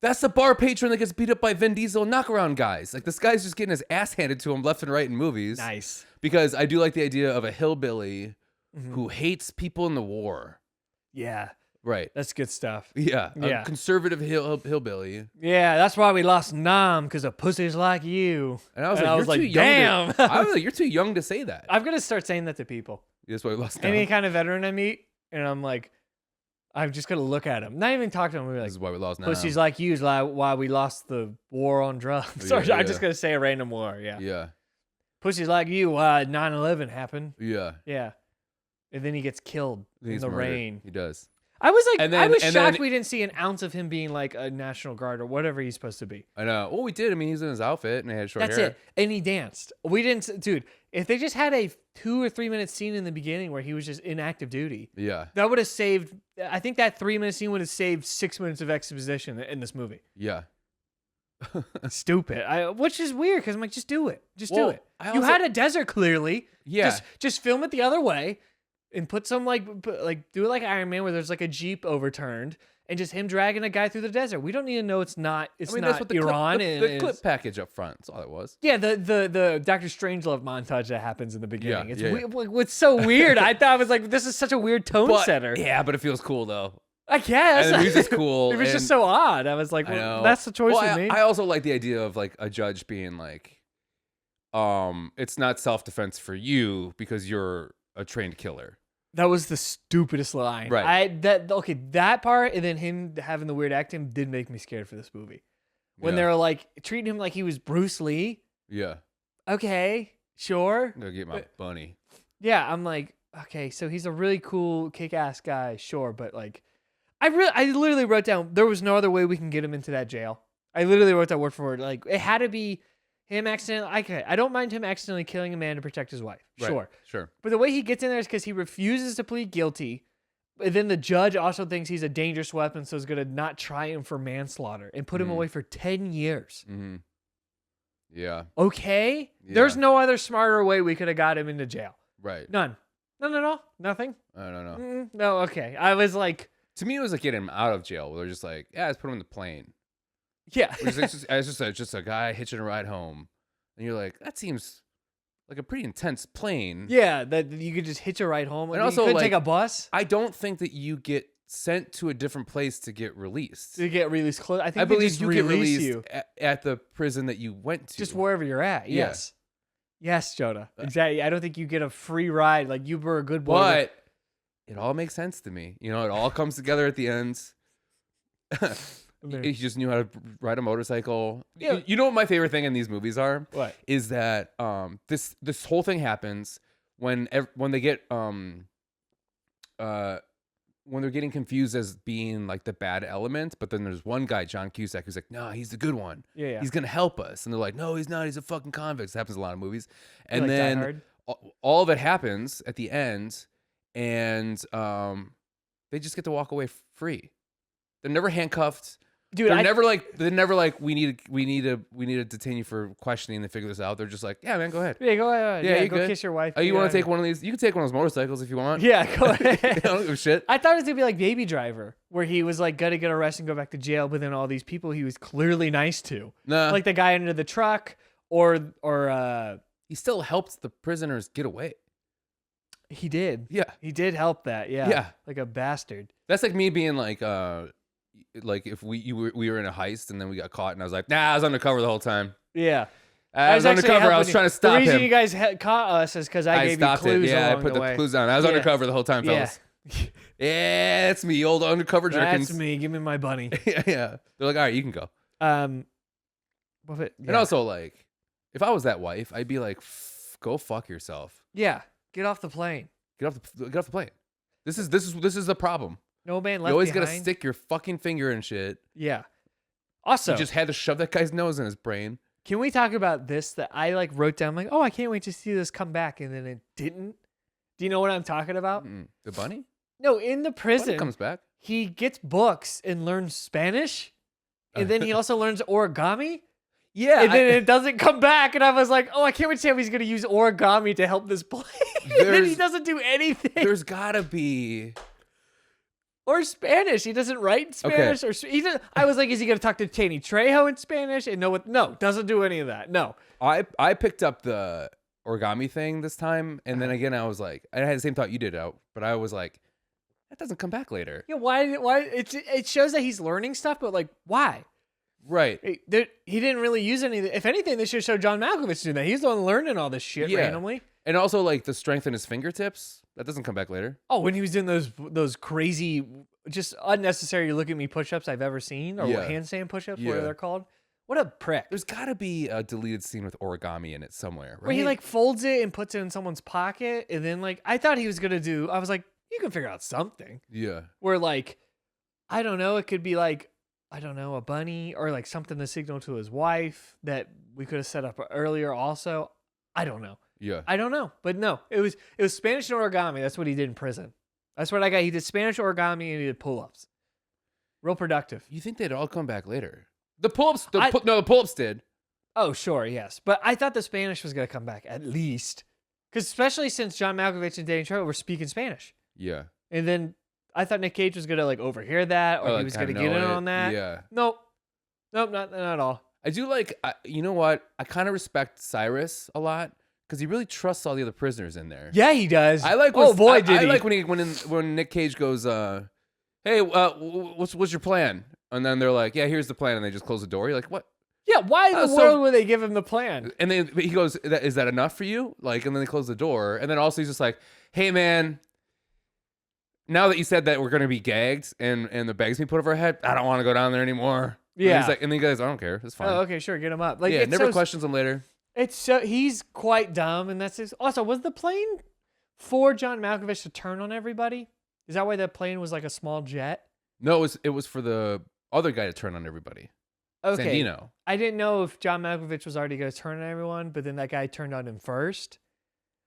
that's the bar patron that gets beat up by Vin Diesel knockaround guys. Like this guy's just getting his ass handed to him left and right in movies. Nice. Because I do like the idea of a hillbilly who hates people in the war. Yeah. Right. That's good stuff. Yeah. A conservative hillbilly. Yeah, that's why we lost Nam, because of pussies like you. And I was like, you're too young. I was like, you're too young to say that. I'm going to start saying that to people. That's why we lost Nam. Any kind of veteran I meet, and I'm like, I'm just going to look at him. Not even talk to him. We're like, this is why we lost Nam. Pussies like you is like why we lost the war on drugs. I'm just going to say a random war. Yeah. Yeah. Pussies like you, why 9/11 happened. Yeah. Yeah. And then he gets killed in the rain. He does. I was like, And I then- was and shocked then- we didn't see an ounce of him being like a National Guard or whatever he's supposed to be. I know. Well, we did. I mean, he's in his outfit and he had short That's hair. it. And he danced. We didn't, dude. If they just had a 2 or 3 minute scene in the beginning where he was just in active duty, Yeah. that would have saved. I think that 3 minute scene would have saved 6 minutes of exposition in this movie. Yeah. Stupid. Which is weird because I'm like, just do it. Just Well, do it. I You also- had a desert clearly. Yeah. Just film it the other way, and put some do it like Iron Man where there's like a Jeep overturned and just him dragging a guy through the desert. We don't need to know it's not. It's I mean, not that's what the Iran. clip, and the clip package up front. That's all it was. Yeah, the Doctor Strangelove montage that happens in the beginning. Yeah, It's yeah. What's so weird. I thought I was like, this is such a weird tone setter. Yeah, but it feels cool though. I guess. And the music's cool. It was and just so odd. I was like, I well, know. that's the choice Well, we made. I also like the idea of like a judge being like, it's not self-defense for you because you're a trained killer. That was the stupidest line. Right. That part, and then him having the weird acting did make me scared for this movie. When Yeah. they were like treating him like he was Bruce Lee. Yeah. Okay, sure. I'm gonna get my bunny. Yeah, I'm like, okay, so he's a really cool, kick-ass guy, sure, but like, I literally wrote down there was no other way we can get him into that jail. I literally wrote that word for word. Like, it had to be him accidentally. Okay, I don't mind him accidentally killing a man to protect his wife. Right. Sure. Sure. But the way he gets in there is because he refuses to plead guilty. And then the judge also thinks he's a dangerous weapon, so is going to not try him for manslaughter and put him away for 10 years. Mm-hmm. Yeah. Okay? Yeah. There's no other smarter way we could have got him into jail. Right. None. No. Nothing. I don't know. No, okay. I was like, To me, it was like getting him out of jail. They're just like, yeah, let's put him in the plane. yeah. It's just a guy hitching a ride home, and you're like, that seems like a pretty intense plane. Yeah, that you could just hitch a ride home. And You also, couldn't like, take a bus I don't think that you get sent to a different place to get released. to get released close. I think I they believe just you get release released you at the prison that you went to. just wherever you're at. Yeah. Yes. Yes, Jonah. Exactly. I don't think you get a free ride. Like, you were a good boy. But it all makes sense to me. You know, it all comes together at the end. He just knew how to ride a motorcycle. Yeah. You know what my favorite thing in these movies are? What? Is that this whole thing happens when they get when they're getting confused as being like the bad element, but then there's one guy, Joan Cusack, who's like, "No, he's the good one. Yeah. He's gonna help us." And they're like, "No, he's not. He's a fucking convict." This happens in a lot of movies. And Like Die then Hard? all of it happens at the end, and they just get to walk away free. They're never handcuffed. Dude, They're never like we need to detain you for questioning to figure this out. They're just like, yeah, man, go ahead. Yeah, go ahead. Yeah, you go good? kiss your wife. Oh, you Yeah, want to take one of these? You can take one of those motorcycles if you want. Yeah, go I ahead. don't give a shit. I thought it was gonna be like Baby Driver, where he was like gonna get arrested and go back to jail, but then all these people he was clearly nice to, Nah, like the guy under the truck, or he still helped the prisoners get away. he did. Yeah, He did help that. Yeah. Yeah. Like a bastard. that's like me being like if we were in a heist and then we got caught and I was like, nah, I was undercover the whole time. Yeah. I was actually undercover. I was helping trying to stop The reason him. you guys caught us is because I gave you stopped clues it. Yeah, I along put the the way. clues down. I was Yeah. undercover the whole time, Yeah. fellas. Yeah, it's me, old undercover jerkins. That's me. Give me my bunny. Yeah. They're like, all right, you can go. And And also, like, if I was that wife, I'd be like, go fuck yourself. yeah, get off the plane. Get off the plane. This is the problem. No man left You always behind. gotta stick your fucking finger in shit. Yeah. Also, You just had to shove that guy's nose in his brain. can we talk about this that I like wrote down? Like, oh, I can't wait to see this come back, and then it didn't. Do you know what I'm talking about? The bunny? No, in the Bunny prison, comes back. he gets books and learns Spanish, and then he also learns origami. Yeah. And then it doesn't come back, and I was like, "Oh, I can't wait to see how he's going to use origami to help this plane." And then he doesn't do anything. There's gotta be. Or Spanish. He doesn't write in Spanish. Or I was like, "Is he going to talk to Chaney Trejo in Spanish?" And no, doesn't do any of that. No. I picked up the origami thing this time, and then again I was like, I had the same thought you did out, but I was like, that doesn't come back later. Yeah. Why? It shows that he's learning stuff, but like, why? Right. He didn't really use any. If anything, they should show John Malkovich doing that. He's the one learning all this shit Yeah. randomly. And also like the strength in his fingertips. That doesn't come back later. Oh, when he was doing those crazy, just unnecessary look at me push-ups I've ever seen, or Yeah. handstand push-ups, Yeah. whatever they're called. What a prick. There's gotta be a deleted scene with origami in it somewhere, right? Where he like folds it and puts it in someone's pocket, and then like I thought he was gonna do. I was like, you can figure out something. Yeah. Where like, I don't know, it could be like, I don't know, a bunny or like something to signal to his wife that we could have set up earlier also. I don't know. Yeah. I don't know. But no, it was Spanish and origami. That's what he did in prison. That's what I got. He did Spanish origami and he did pull-ups. Real productive. You think they'd all come back later? The pull-ups, the pull-ups did. Oh, sure, yes. But I thought the Spanish was going to come back at least. Because especially since John Malkovich and Dave Chapelle were speaking Spanish. Yeah. And then I thought Nic Cage was going to like overhear that or he was going to get in on that. Yeah. Nope, not at all. I do like, you know what? I kind of respect Cyrus a lot because he really trusts all the other prisoners in there. Yeah, he does. I like. Oh boy, did he! I like when Nic Cage goes, "Hey, what's your plan?" And then they're like, "Yeah, here's the plan," and they just close the door. You're like, "What?" Yeah, why in the world would they give him the plan? And then he goes, "Is that enough for you?" Like, and then they close the door, and then also he's just like, "Hey, man, now that you said that we're gonna be gagged and the bags being put over our head, I don't want to go down there anymore." Yeah. And he's like, and then he goes, "I don't care, it's fine." Oh, okay, sure, get him up. Like, yeah, never questions him later. It's so he's quite dumb, and that's his. Also, was the plane for John Malkovich to turn on everybody? Is that why the plane was like a small jet? No, it was for the other guy to turn on everybody. Okay. Sandino. I didn't know if John Malkovich was already going to turn on everyone, but then that guy turned on him first.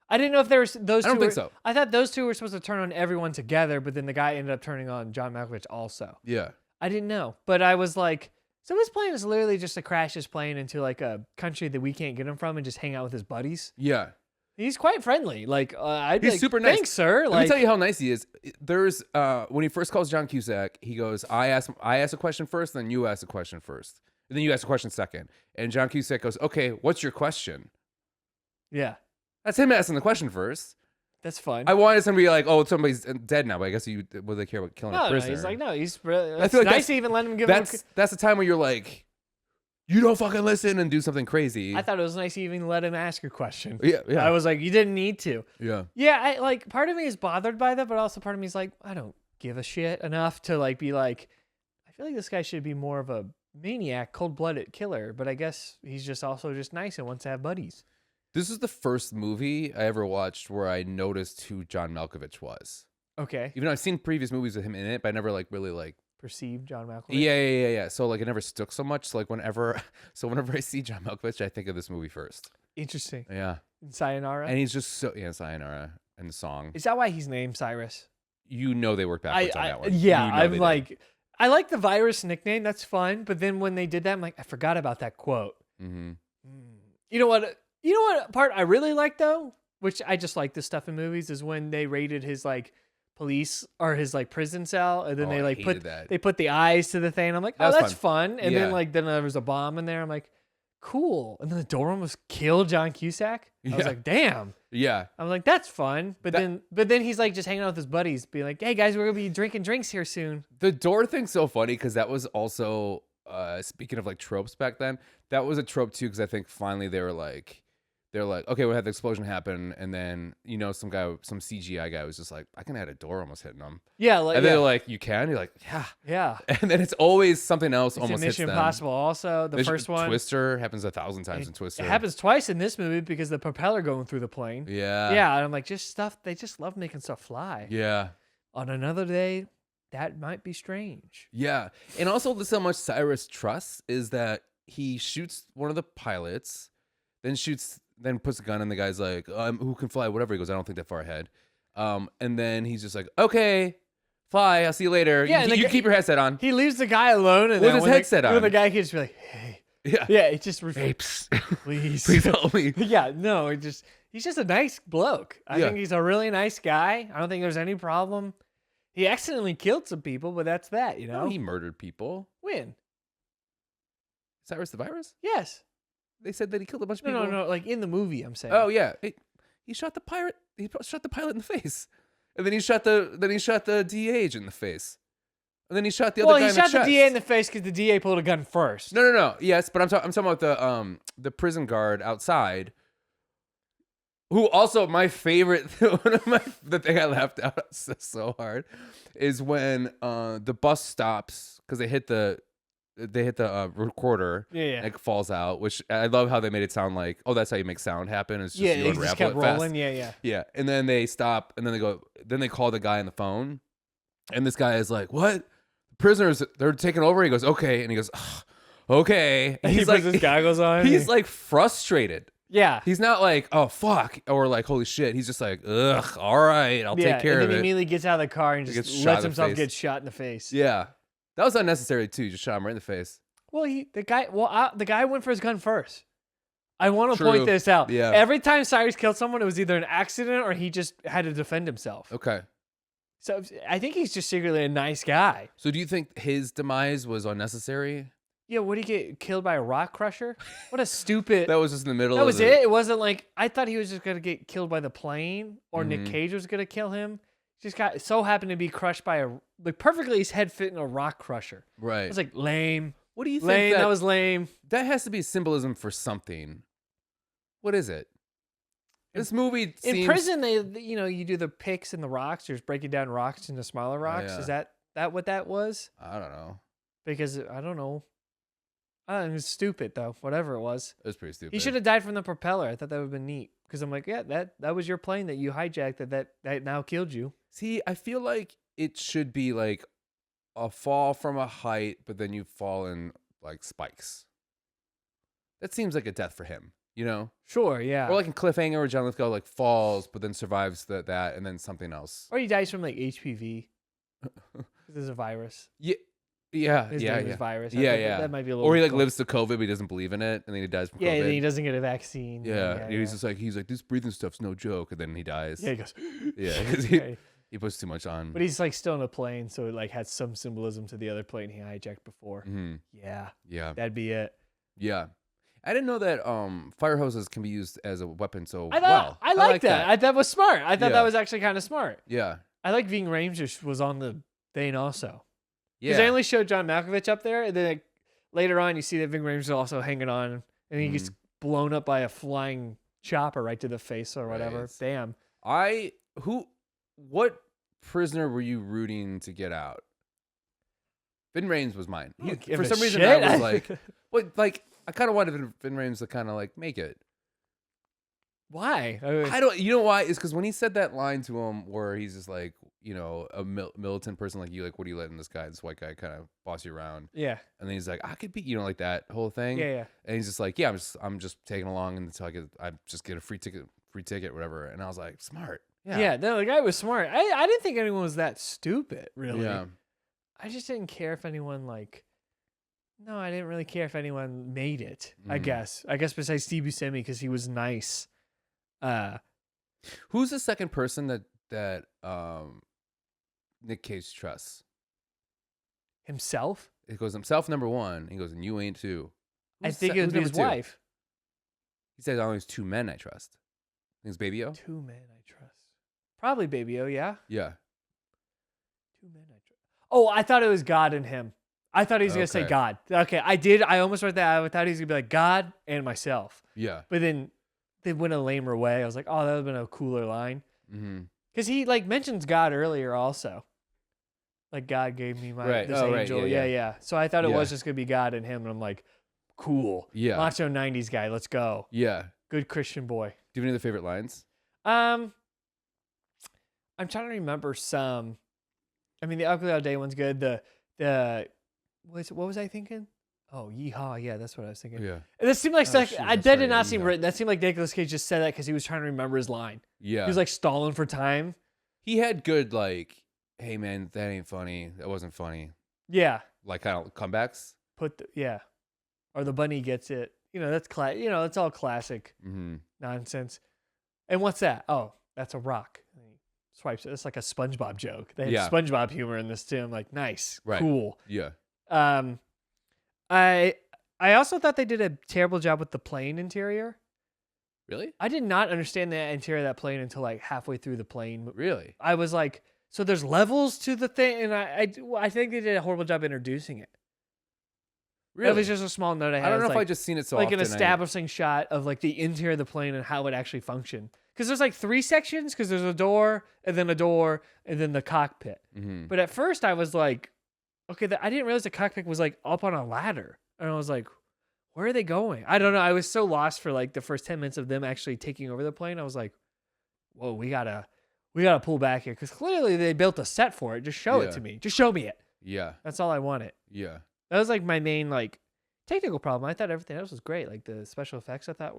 I didn't know if there was those two. I don't think so. I thought those two were supposed to turn on everyone together, but then the guy ended up turning on John Malkovich also. Yeah. I didn't know, but I was like, so his plane is literally just to crash his plane into like a country that we can't get him from and just hang out with his buddies. Yeah. He's quite friendly. Like, I'd be He's like, super nice. Thanks, sir. Let me tell you how nice he is. There's when he first calls Joan Cusack, he goes, I ask a question first, then you ask a question first. And then you ask a question second. And Joan Cusack goes, okay, what's your question? Yeah. That's him asking the question first. That's fun. I wanted somebody to be like, oh, somebody's dead now, but I guess would they care about killing a prisoner? He's like, no, he's really, I feel like nice to even let him give him that's the time where you're like, you don't fucking listen and do something crazy. I thought it was nice to even let him ask a question. Yeah. I was like, you didn't need to. Yeah. Yeah, like part of me is bothered by that, but also part of me is like, I don't give a shit enough to like be like, I feel like this guy should be more of a maniac, cold-blooded killer, but I guess he's just also just nice and wants to have buddies. This is the first movie I ever watched where I noticed who John Malkovich was. Okay. Even though I've seen previous movies with him in it, but I never like really like perceived John Malkovich. Yeah. So like it never stuck so much. So like whenever I see John Malkovich, I think of this movie first. Interesting. Yeah. Sayonara. And he's just so Sayonara and the song. Is that why he's named Cyrus? You know they worked backwards on that one. Yeah, you know I'm like, I like the virus nickname. That's fun. But then when they did that, I'm like, I forgot about that quote. Mm-hmm. You know what? You know what part I really like though, which I just like this stuff in movies, is when they raided his like police or his like prison cell, and then they like put the eyes to the thing. I'm like, oh, that's fun. And then there was a bomb in there. I'm like, cool. And then the door almost killed John Cusack. I was like, damn. Yeah. I'm like, that's fun. But then he's like just hanging out with his buddies, being like, hey guys, we're gonna be drinking drinks here soon. The door thing's so funny because that was also speaking of like tropes back then. That was a trope too because I think finally they're like, okay, we had the explosion happen, and then some CGI guy was just like, I can add a door almost hitting them. Yeah, like, and they're like, you can? You're like, yeah. And then it's always something else it's almost hits them. Mission Impossible. Also, the first one, Twister happens 1,000 times in Twister. It happens twice in this movie because the propeller going through the plane. Yeah, yeah. And I'm like, just stuff. They just love making stuff fly. Yeah. On another day, that might be strange. Yeah, and also this how much Cyrus trusts is that he shoots one of the pilots, then puts a gun in the guy's like, who can fly, whatever. He goes, I don't think that far ahead. And then he's just like, okay, fly, I'll see you later. Yeah, you keep your headset on. He leaves the guy alone. And with his headset on. When the guy keeps be like, hey. Yeah, it just apes. Please help me. Yeah, no, he's just a nice bloke. I think he's a really nice guy. I don't think there's any problem. He accidentally killed some people, but that's that, No, he murdered people. When? Cyrus the Virus? Yes. They said that he killed a bunch of people. No, like in the movie, I'm saying. Oh yeah, he shot the pirate. He shot the pilot in the face, and then he shot the DA agent in the face, and then he shot the other guy in the chest. Well, he shot the DA in the face because the DA pulled a gun first. No. Yes, but I'm talking about the prison guard outside, who also my favorite. The thing I laughed out so hard is when the bus stops because they hit the they hit the recorder. Yeah, yeah. And it falls out, which I love how they made it sound like, oh, that's how you make sound happen. It's just Yeah, you it unravel just kept it fast. rolling. Yeah, yeah. Yeah, and then they stop, and then they go. Then they call the guy on the phone, and this guy is like, "What? Prisoners? They're taking over." He goes, "Okay," and he goes, "Ugh, "Okay." And He he's puts like, his goggles on. he's like frustrated. yeah. He's not like, "Oh fuck," or like, "Holy shit." He's just like, "Ugh, all right, I'll take care and of then he it." immediately gets out of the car and He just gets shot lets in the himself face. get shot in the face. Yeah, that was unnecessary too. You just shot him right in the face. Well, the guy went for his gun first. I want to True. point this out. Yeah. Every time Cyrus killed someone, it was either an accident or he just had to defend himself. Okay. So I think he's just secretly a nice guy. So do you think his demise was unnecessary? Yeah, would he get killed by a rock crusher? What a stupid. That was just in the middle. That of was the, it. It wasn't like I thought he was just gonna get killed by the plane or Nic Mhm. Cage was gonna kill him. Just got so happened to be crushed by a like perfectly his head fit in a rock crusher. Right. I was like lame. What do you think? Lame. That was lame. That has to be symbolism for something. What is it? This movie In seems... prison, you do the picks and the rocks. You're just breaking down rocks into smaller rocks. yeah. Is that what that was? I don't know. Because I don't know. It was stupid though. Whatever it was, It was pretty stupid. he should have died from the propeller. I thought that would have been neat. Because I'm like, yeah, that was your plane that you hijacked that now killed you. See, I feel like it should be like a fall from a height, but then you fall in like spikes. That seems like a death for him, you know? Sure, yeah. Or like in Cliffhanger where John Lithgow like falls, but then survives that and then something else. Or he dies from like HPV. There's a virus. Yeah, His yeah, name yeah. is virus. Yeah, I think yeah. That might be a little. Or he like cool. lives to COVID, but he doesn't believe in it, and then he dies from Yeah, COVID. and then he doesn't get a vaccine. Yeah, he's just like this breathing stuff's no joke, and then he dies. Yeah, he goes. Yeah, 'cause he puts too much on. But he's like still in a plane, so it like had some symbolism to the other plane he hijacked before. Mhm. Yeah, Yeah, that'd be it. yeah. I didn't know that fire hoses can be used as a weapon so I thought well. I like that. That was smart. I thought Yeah. that was actually kind of smart. Yeah, I like Ving Rhames just was on the thing also. yeah. Because they only showed John Malkovich up there, and then like, later on you see that Ving Rhames is also hanging on, and he gets blown up by a flying chopper right to the face or whatever. Right. Damn. What prisoner were you rooting to get out? Ving Rhames was mine. I don't give For a some reason, shit. I was like, what? Like, I kind of wanted Ving Rhames to kind of like make it. Why? I don't. You know why? It's because when he said that line to him, where he's just like, you know, a militant person like you, like, what are you letting this white guy, kind of boss you around? Yeah. And then he's like, I could be, you know, like that whole thing. Yeah, yeah. And he's just like, yeah, I'm just taking along until I just get a free ticket, whatever. And I was like, smart. Yeah. Yeah, no, the guy was smart. I didn't think anyone was that stupid, really. Yeah. I just didn't care if anyone no, I didn't really care if anyone made it. I guess besides Steve Buscemi because he was nice. Who's the second person that Nic Cage trusts? Himself? It goes himself number one. He goes, and you ain't two. I think it would be his wife. He says, I only has two men I trust. I think it's Baby O. Two men I trust. Probably Baby O, yeah. Yeah. Two men I trust. Oh, I thought it was God and him. I thought he was gonna say Okay. God. Okay, I did. I almost read that. I thought he was gonna be like God and myself. Yeah. But then they went a lamer way. I was like, oh, that would have been a cooler line. Mm-hmm. Because he mentions God earlier also. Like God gave me this angel. Right. Yeah. So I thought it Yeah. was just gonna be God and him, and I'm like, cool. Yeah. Macho 90s guy, let's go. Yeah. Good Christian boy. Do you have any other favorite lines? I'm trying to remember some. I mean, the Ugly All Day one's good. What was I thinking? Oh, yeehaw! Yeah, that's what I was thinking. Yeah. And this seemed like Oh, that shoot, that that's did right, not seem yeehaw. written. That seemed like Nicolas Cage just said that because he was trying to remember his line. Yeah. He was like stalling for time. He had good, like, hey, man, that ain't funny. That wasn't funny. Yeah. Like, kind of comebacks. Or the bunny gets it. That's it's all classic Mm-hmm. nonsense. And what's that? Oh, that's a rock. And he swipes it. It's like a SpongeBob joke. They have Yeah. SpongeBob humor in this too. I'm like, nice, Right. cool. Yeah. I also thought they did a terrible job with the plane interior. Really? I did not understand the interior of that plane until like halfway through the plane. Really? I was like, so there's levels to the thing, and I think they did a horrible job introducing it. Really? That was just a small note I had. I don't It know was if I like, just seen it so like often. an establishing shot of like the interior of the plane and how it actually functioned. Because there's like 3 sections. Because there's a door, and then the cockpit. Mm-hmm. But at first I was like, okay, I didn't realize the cockpit was like up on a ladder, and I was like, where are they going? I don't know. I was so lost for like the first 10 minutes of them actually taking over the plane. I was like, whoa, we gotta pull back here because clearly they built a set for it. Just show it to me. Just show me it. Yeah. That's all I wanted. Yeah. That was like my main like technical problem. I thought everything else was great. Like the special effects, I thought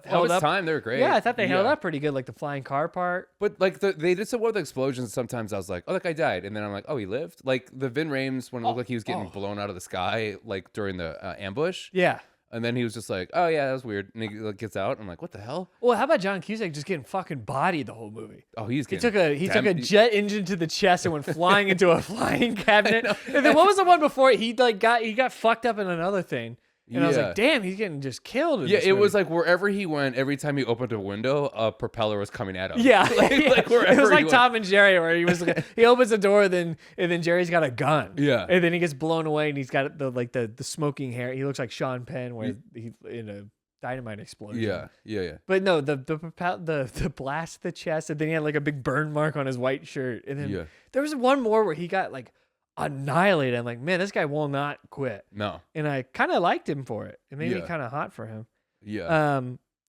held up. Time, they were great. Yeah, I thought they held up pretty good. Like the flying car part. But like they did some more of the explosions. Sometimes I was like, oh, that guy died, and then I'm like, oh, he lived. Like the Ving Rhames when it looked like he was getting blown out of the sky, like during the ambush. Yeah. And then he was just like, oh yeah, that was weird. And he like, gets out. And I'm like, what the hell? Well, how about Joan Cusack just getting fucking bodied the whole movie? Oh, he took a jet engine to the chest and went flying into a flying cabinet. And then what was the one before it? He got fucked up in another thing. And I was like, damn, he's getting just killed. Yeah, it was like wherever he went, every time he opened a window, a propeller was coming at him. Yeah, like wherever it was like Tom and Jerry, where he opens the door, and then Jerry's got a gun. Yeah, and then he gets blown away, and he's got the smoking hair. He looks like Sean Penn, where he in a dynamite explosion. Yeah. But no, the blast the chest, and then he had like a big burn mark on his white shirt, and then there was one more where he got like annihilated. I'm like, man, this guy will not quit. No. And I kind of liked him for it. It made me kind of hot for him. Yeah.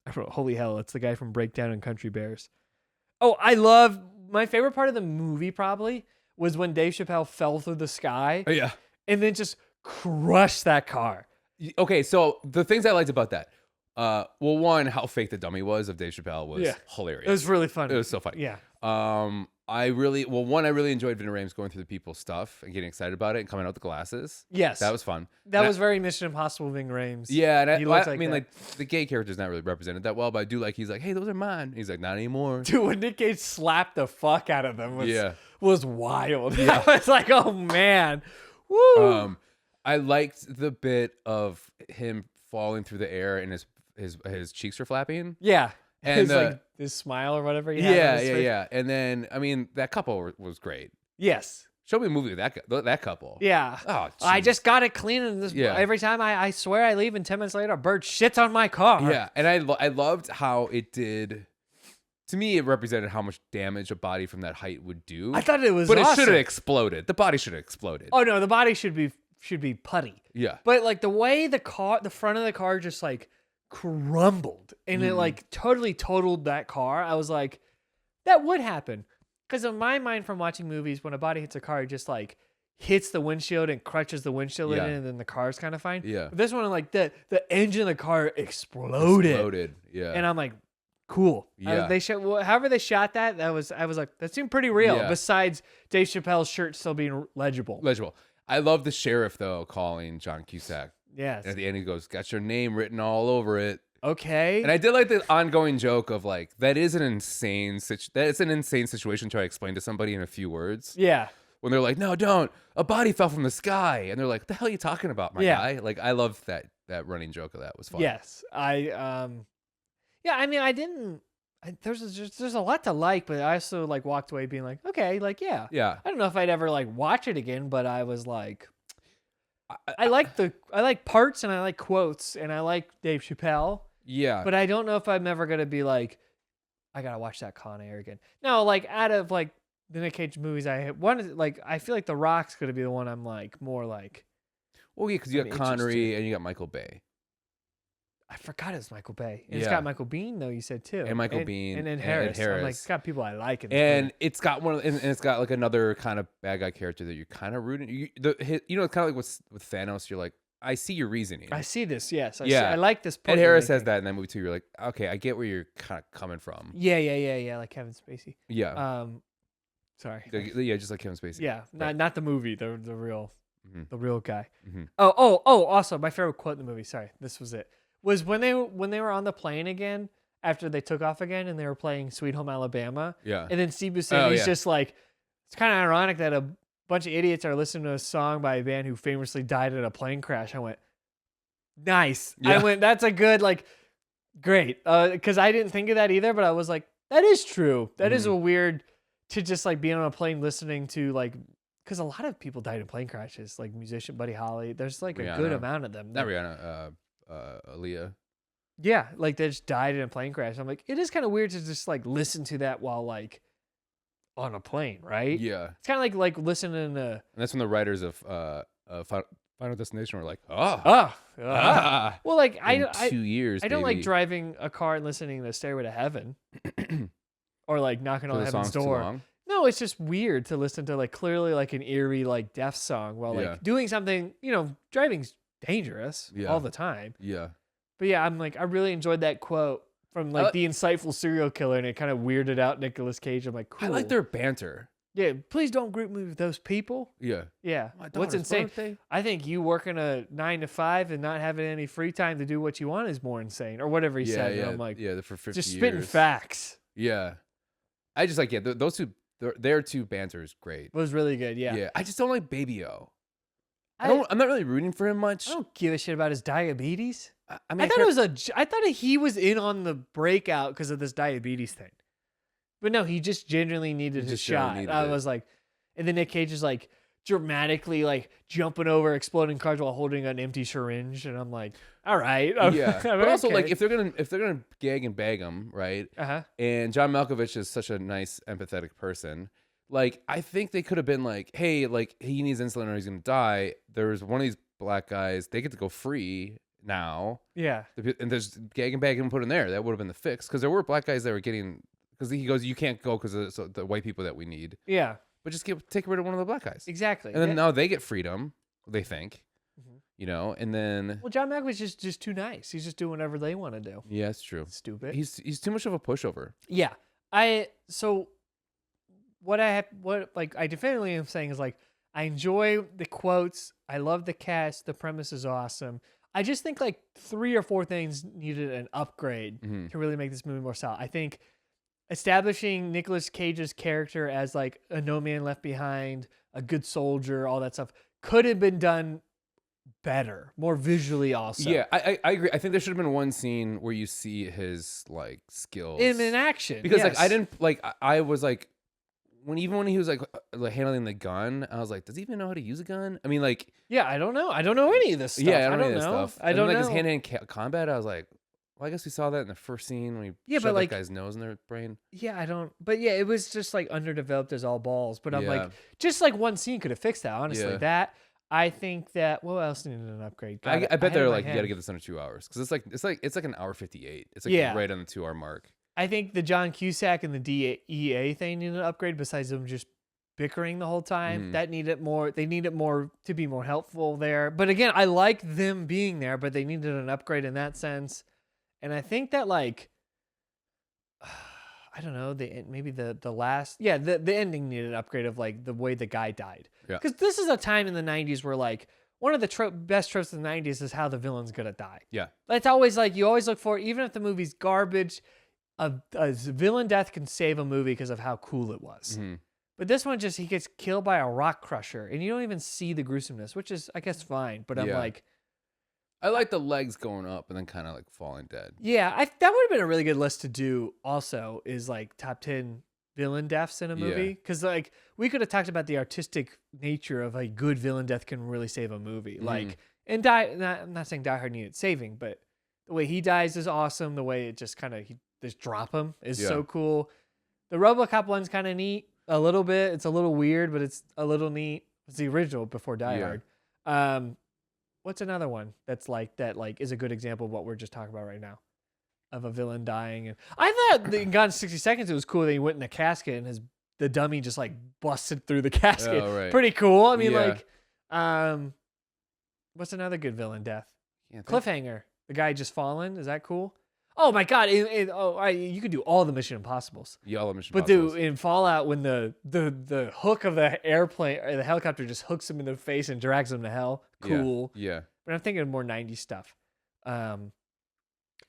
I wrote, holy hell, it's the guy from Breakdown and Country Bears. Oh, my favorite part of the movie probably was when Dave Chapelle fell through the sky. Oh, yeah. And then just crushed that car. Okay, so the things I liked about that, well, one, how fake the dummy was of Dave Chapelle was hilarious. It was really funny. It was so funny. Yeah. I really enjoyed Ving Rhames going through the people's stuff and getting excited about it and coming out with the glasses. Yes. That was fun. That was very Mission Impossible Ving Rhames. Yeah, and I mean, like, the gay character's not really represented that well, but I do like, he's like, hey, those are mine. He's like, not anymore. Dude, when Nic Cage slapped the fuck out of them was wild. Yeah. I was like, oh, man. Woo. I liked the bit of him falling through the air and his cheeks were flapping. Yeah. And his smile or whatever. Yeah. And then, I mean, that couple was great. Yes. Show me a movie with that couple. Yeah. Oh, geez. I just got it clean. And every time I swear I leave, and 10 minutes later, a bird shits on my car. Yeah. And I loved how it did. To me, it represented how much damage a body from that height would do. I thought it was But awesome. it should have exploded. The body should have exploded. Oh, no. The body should be putty. Yeah. But like the way the front of the car just like crumbled and it like totally totaled that car. I was like, that would happen. Because in my mind from watching movies, when a body hits a car, it just like hits the windshield and crushes the windshield in it, and then the car's kind of fine. Yeah. But this one, like the engine of the car exploded. Yeah. And I'm like, cool. Yeah. However they shot that, I was like, that seemed pretty real. Yeah. Besides Dave Chappelle's shirt still being legible. I love the sheriff though calling Joan Cusack. Yes. And at the end he goes, got your name written all over it. Okay. And I did like the ongoing joke of like, that's an insane situation to try to explain to somebody in a few words. Yeah. When they're like, no, don't. A body fell from the sky. And they're like, the hell are you talking about, my guy? Like, I love that running joke of that. Was fun. Yes. I mean, there's a lot to like, but I also like walked away being like, okay, like, yeah. Yeah. I don't know if I'd ever like watch it again, but I was like, I like parts and I like quotes and I like Dave Chapelle. Yeah. But I don't know if I'm ever going to be like, I got to watch that Con Air again. No, like out of like the Nic Cage movies I feel like The Rock's going to be the one I'm like more like. Well, yeah, because you got Connery and you got Michael Bay. I forgot it was Michael Bay. And it's got Michael Bean though, you said too. And Michael Bean. And then Harris. I'm like, it's got people I like. It's got it's got like another kind of bad guy character that you're kind of rooting. It's kind of like with Thanos. You're like, I see your reasoning. I see this. Yes. I like this. And Harris has that in that movie too. You're like, okay, I get where you're kind of coming from. Yeah. Like Kevin Spacey. Yeah. Sorry. Yeah, just like Kevin Spacey. Yeah. Right. Not the movie. The real. Mm-hmm. The real guy. Mm-hmm. Oh. Also, my favorite quote in the movie. Sorry, this was it. Was when they were on the plane again after they took off again and they were playing Sweet Home Alabama. Yeah. And then Steve Buscemi's just like, it's kind of ironic that a bunch of idiots are listening to a song by a band who famously died in a plane crash. I went, nice. Yeah. I went, that's a good, like, great. Because I didn't think of that either, but I was like, that is true. That is a weird to just like be on a plane listening to like, because a lot of people died in plane crashes, like musician Buddy Holly. There's like Rihanna. a good amount of them. Not Rihanna. Aaliyah. Yeah, like they just died in a plane crash. I'm like, it is kind of weird to just like listen to that while like on a plane, right? Yeah. It's kind of like listening to. And that's when the writers of Final Destination were like, Well, like in 2 years, I don't like baby. driving a car and listening to Stairway to Heaven, or like knocking on the heaven's song's too door. long? No, it's just weird to listen to like clearly like an eerie like death song while like doing something. Driving's dangerous all the time. Yeah. But yeah, I really enjoyed that quote from like the insightful serial killer, and it kind of weirded out Nicolas Cage. I'm like, cool. I like their banter. Yeah, please don't group me with those people. Yeah. Yeah. My What's daughter's insane? birthday? I think you working a 9 to 5 and not having any free time to do what you want is more insane, or whatever he said. Yeah. And I'm like, for 50 just years. spitting facts. Yeah. I just like, those two, their two banter is great. It was really good. Yeah. Yeah. I just don't like Baby O. I'm not really rooting for him much. I don't give a shit about his diabetes. I mean, I thought he was in on the breakout because of this diabetes thing. But no, he just genuinely needed his shot. I was like, and then Nic Cage is like dramatically like jumping over exploding cars while holding an empty syringe, and I'm like, all right, yeah. But also like if they're gonna gag and bag him, right? And John Malkovich is such a nice, empathetic person. Like I think they could have been like, hey, like he needs insulin or he's gonna die. There's one of these black guys. They get to go free now. Yeah. And there's gag and bag and put in there. That would have been the fix because there were black guys that were getting. Because he goes, you can't go because of the white people that we need. Yeah. But just take rid of one of the black guys. Exactly. And then now they get freedom, they think. And then... Well, John Malkovich is just too nice. He's just doing whatever they want to do. Yeah, it's true. Stupid. He's too much of a pushover. Yeah. What I definitely am saying is like, I enjoy the quotes. I love the cast. The premise is awesome. I just think like 3 or 4 things needed an upgrade to really make this movie more solid. I think establishing Nicolas Cage's character as like a no man left behind, a good soldier, all that stuff could have been done better, more visually also. Yeah, I agree. I think there should have been one scene where you see his like skills in action. Because like I didn't like I was like when he was like handling the gun, I was like, does he even know how to use a gun? I mean, like I don't know any of this stuff. Yeah, I don't know this stuff. I don't know. His hand-to-hand combat, I was like, well, I guess we saw that in the first scene when he shoved that guy's nose in their brain. Yeah, it was just like underdeveloped as all balls. But I'm like, just like one scene could have fixed that, honestly. That, I think that, what else needed an upgrade? I bet they're like, you got to get this under 2 hours. Because it's like an hour 58. It's like right on the 2 hour mark. I think the Joan Cusack and the DEA thing needed an upgrade besides them just bickering the whole time. That needed more. They needed more to be more helpful there. But again, I like them being there, but they needed an upgrade in that sense. And I think that like, I don't know, the ending needed an upgrade of like the way the guy died. Because this is a time in the 90s where like one of the best tropes of the 90s is how the villain's gonna die. Yeah. That's always like, you always look for, even if the movie's garbage, a villain death can save a movie because of how cool it was. But this one he gets killed by a rock crusher and you don't even see the gruesomeness, which is, I guess, fine. But I'm like, I like the legs going up and then kind of like falling dead. Yeah, that would have been a really good list to do also, is like top 10 villain deaths in a movie. Because like we could have talked about the artistic nature of a good villain death can really save a movie. Like, and I'm not saying Die Hard needed saving, but the way he dies is awesome. The way it just kind of, just drop him is so cool. The RoboCop one's kind of neat a little bit. It's a little weird, but it's a little neat. It's the original before Die Hard. What's another one that's like that? Like is a good example of what we're just talking about right now, of a villain dying. And I thought in Gone in 60 Seconds it was cool that he went in a casket and the dummy just like busted through the casket. Oh, right. Pretty cool. I mean, what's another good villain death? Cliffhanger. The guy just fallen. Is that cool? Oh my God! You could do all the Mission Impossibles. Yeah, all the Mission Impossibles. But in Fallout, when the hook of the airplane or the helicopter just hooks him in the face and drags him to hell, cool. Yeah. But I'm thinking more 90s stuff. I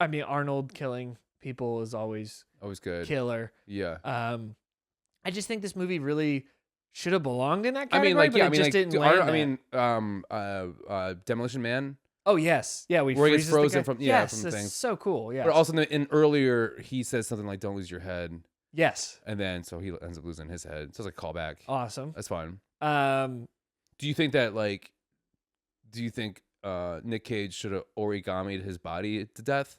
mean, Arnold killing people is always good. Killer. Yeah. I just think this movie really should have belonged in that category, but it just didn't land there. Demolition Man. Oh yes, yeah. Where he gets frozen from from things. So cool. Yeah. But also in earlier, he says something like "Don't lose your head." Yes. And then so he ends up losing his head. So it's like a callback. Awesome. That's fine. Do you think that like? Do you think Nic Cage should have origami'd his body to death?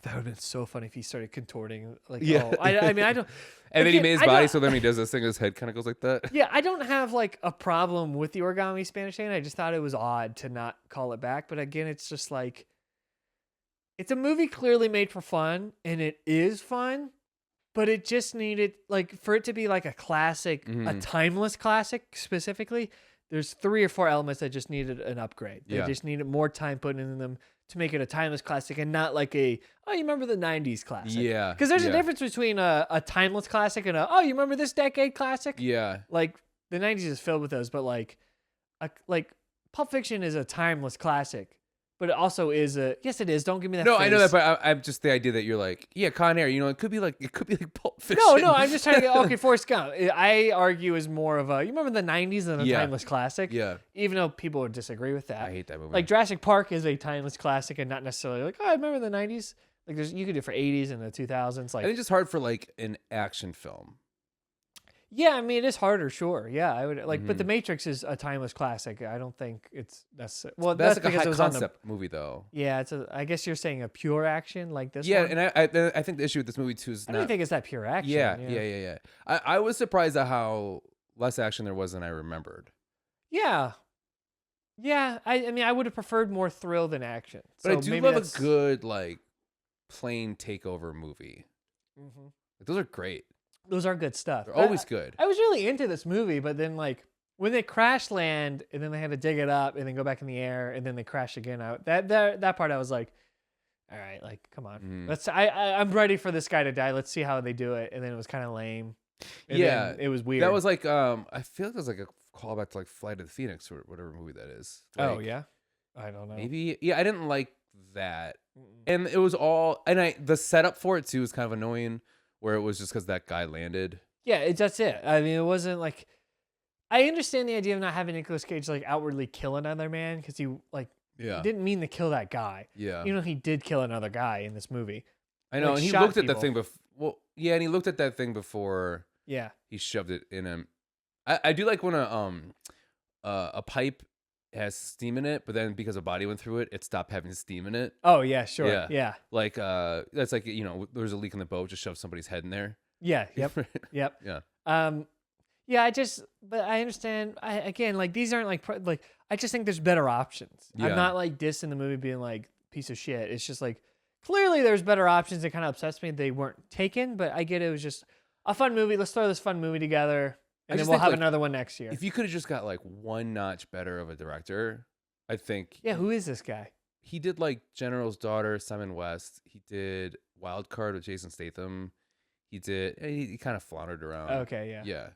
That would have been so funny if he started contorting. Like, Yeah. I mean, I don't. And then he again, made his I body, don't- so then when he does this thing, his head kind of goes like that. Yeah, I don't have like a problem with the origami Spanish hand. I just thought it was odd to not call it back. But again, it's just like it's a movie clearly made for fun, and it is fun. But it just needed like for it to be like a classic, a timeless classic specifically. There's 3 or 4 elements that just needed an upgrade. They just needed more time put into them to make it a timeless classic and not like you remember the 90s classic. Yeah. Because there's a difference between a timeless classic and you remember this decade classic? Yeah. Like the 90s is filled with those, but like Pulp Fiction is a timeless classic. But it also is yes, it is. Don't give me that. No, face. I know that, but I'm just the idea that you're like, yeah, Con Air. You know, it could be like Pulp Fiction. No, I'm just trying to get okay. Forrest Gump, I argue is more of a. You remember the '90s and a timeless classic. Yeah. Even though people would disagree with that. I hate that movie. Like Jurassic Park is a timeless classic and not necessarily like I remember the '90s. Like you could do it for '80s and the 2000s. Like I think it's just hard for like an action film. yeah, I mean it is harder, sure. Yeah, I would like, but The Matrix is a timeless classic. I don't think that's well. That's That's like a because high it was on concept movie, though. Yeah, I guess you're saying a pure action like this. Yeah, one? and I think the issue with this movie too is I not. don't think it's that pure action. Yeah. I was surprised at how less action there was than I remembered. Yeah. I mean, I would have preferred more thrill than action. But So I do maybe love that's- a good like plane takeover movie. Mhm. Like, those are great. Those are good stuff. They're But always good. I was really into this movie, but then like when they crash land and then they had to dig it up and then go back in the air and then they crash again out. That part I was like, all right, like come on, I'm ready for this guy to die. Let's see how they do it. And then it was kind of lame. And Yeah, then it was weird. That was like I feel like it was like a callback to like Flight of the Phoenix or whatever movie that is. oh Like, yeah, I don't know. maybe I didn't like that, and it was all the setup for it too was kind of annoying, where it was just because that guy landed. Yeah, that's it. I mean, it wasn't like I understand the idea of not having Nicolas Cage like outwardly kill another man because he like Yeah, didn't mean to kill that guy. yeah. You know, he did kill another guy in this movie. I know, like, and he shot looked at the people. thing before. Well, yeah, and he looked at that thing before Yeah. he shoved it in him. I do like when a pipe has steam in it, but then because a body went through it, it stopped having steam in it. Oh yeah, sure. Yeah. Yeah. Like that's like there's a leak in the boat, just shove somebody's head in there. Yeah. Yep. Yep. Yeah. Yeah. But I understand. Again, like these aren't like I just think there's better options. Yeah. I'm not like dissing the movie being like piece of shit. It's just like clearly there's better options. It kind of upsets me they weren't taken, but I get it was just a fun movie. Let's throw this fun movie together, I and then just we'll think, have like, another one next year. If you could have just got like one notch better of a director, I think. Yeah. Who is this guy? He did like General's Daughter, Simon West. He did Wild Card with Jason Statham. He kind of floundered around. Okay. Yeah. Yeah.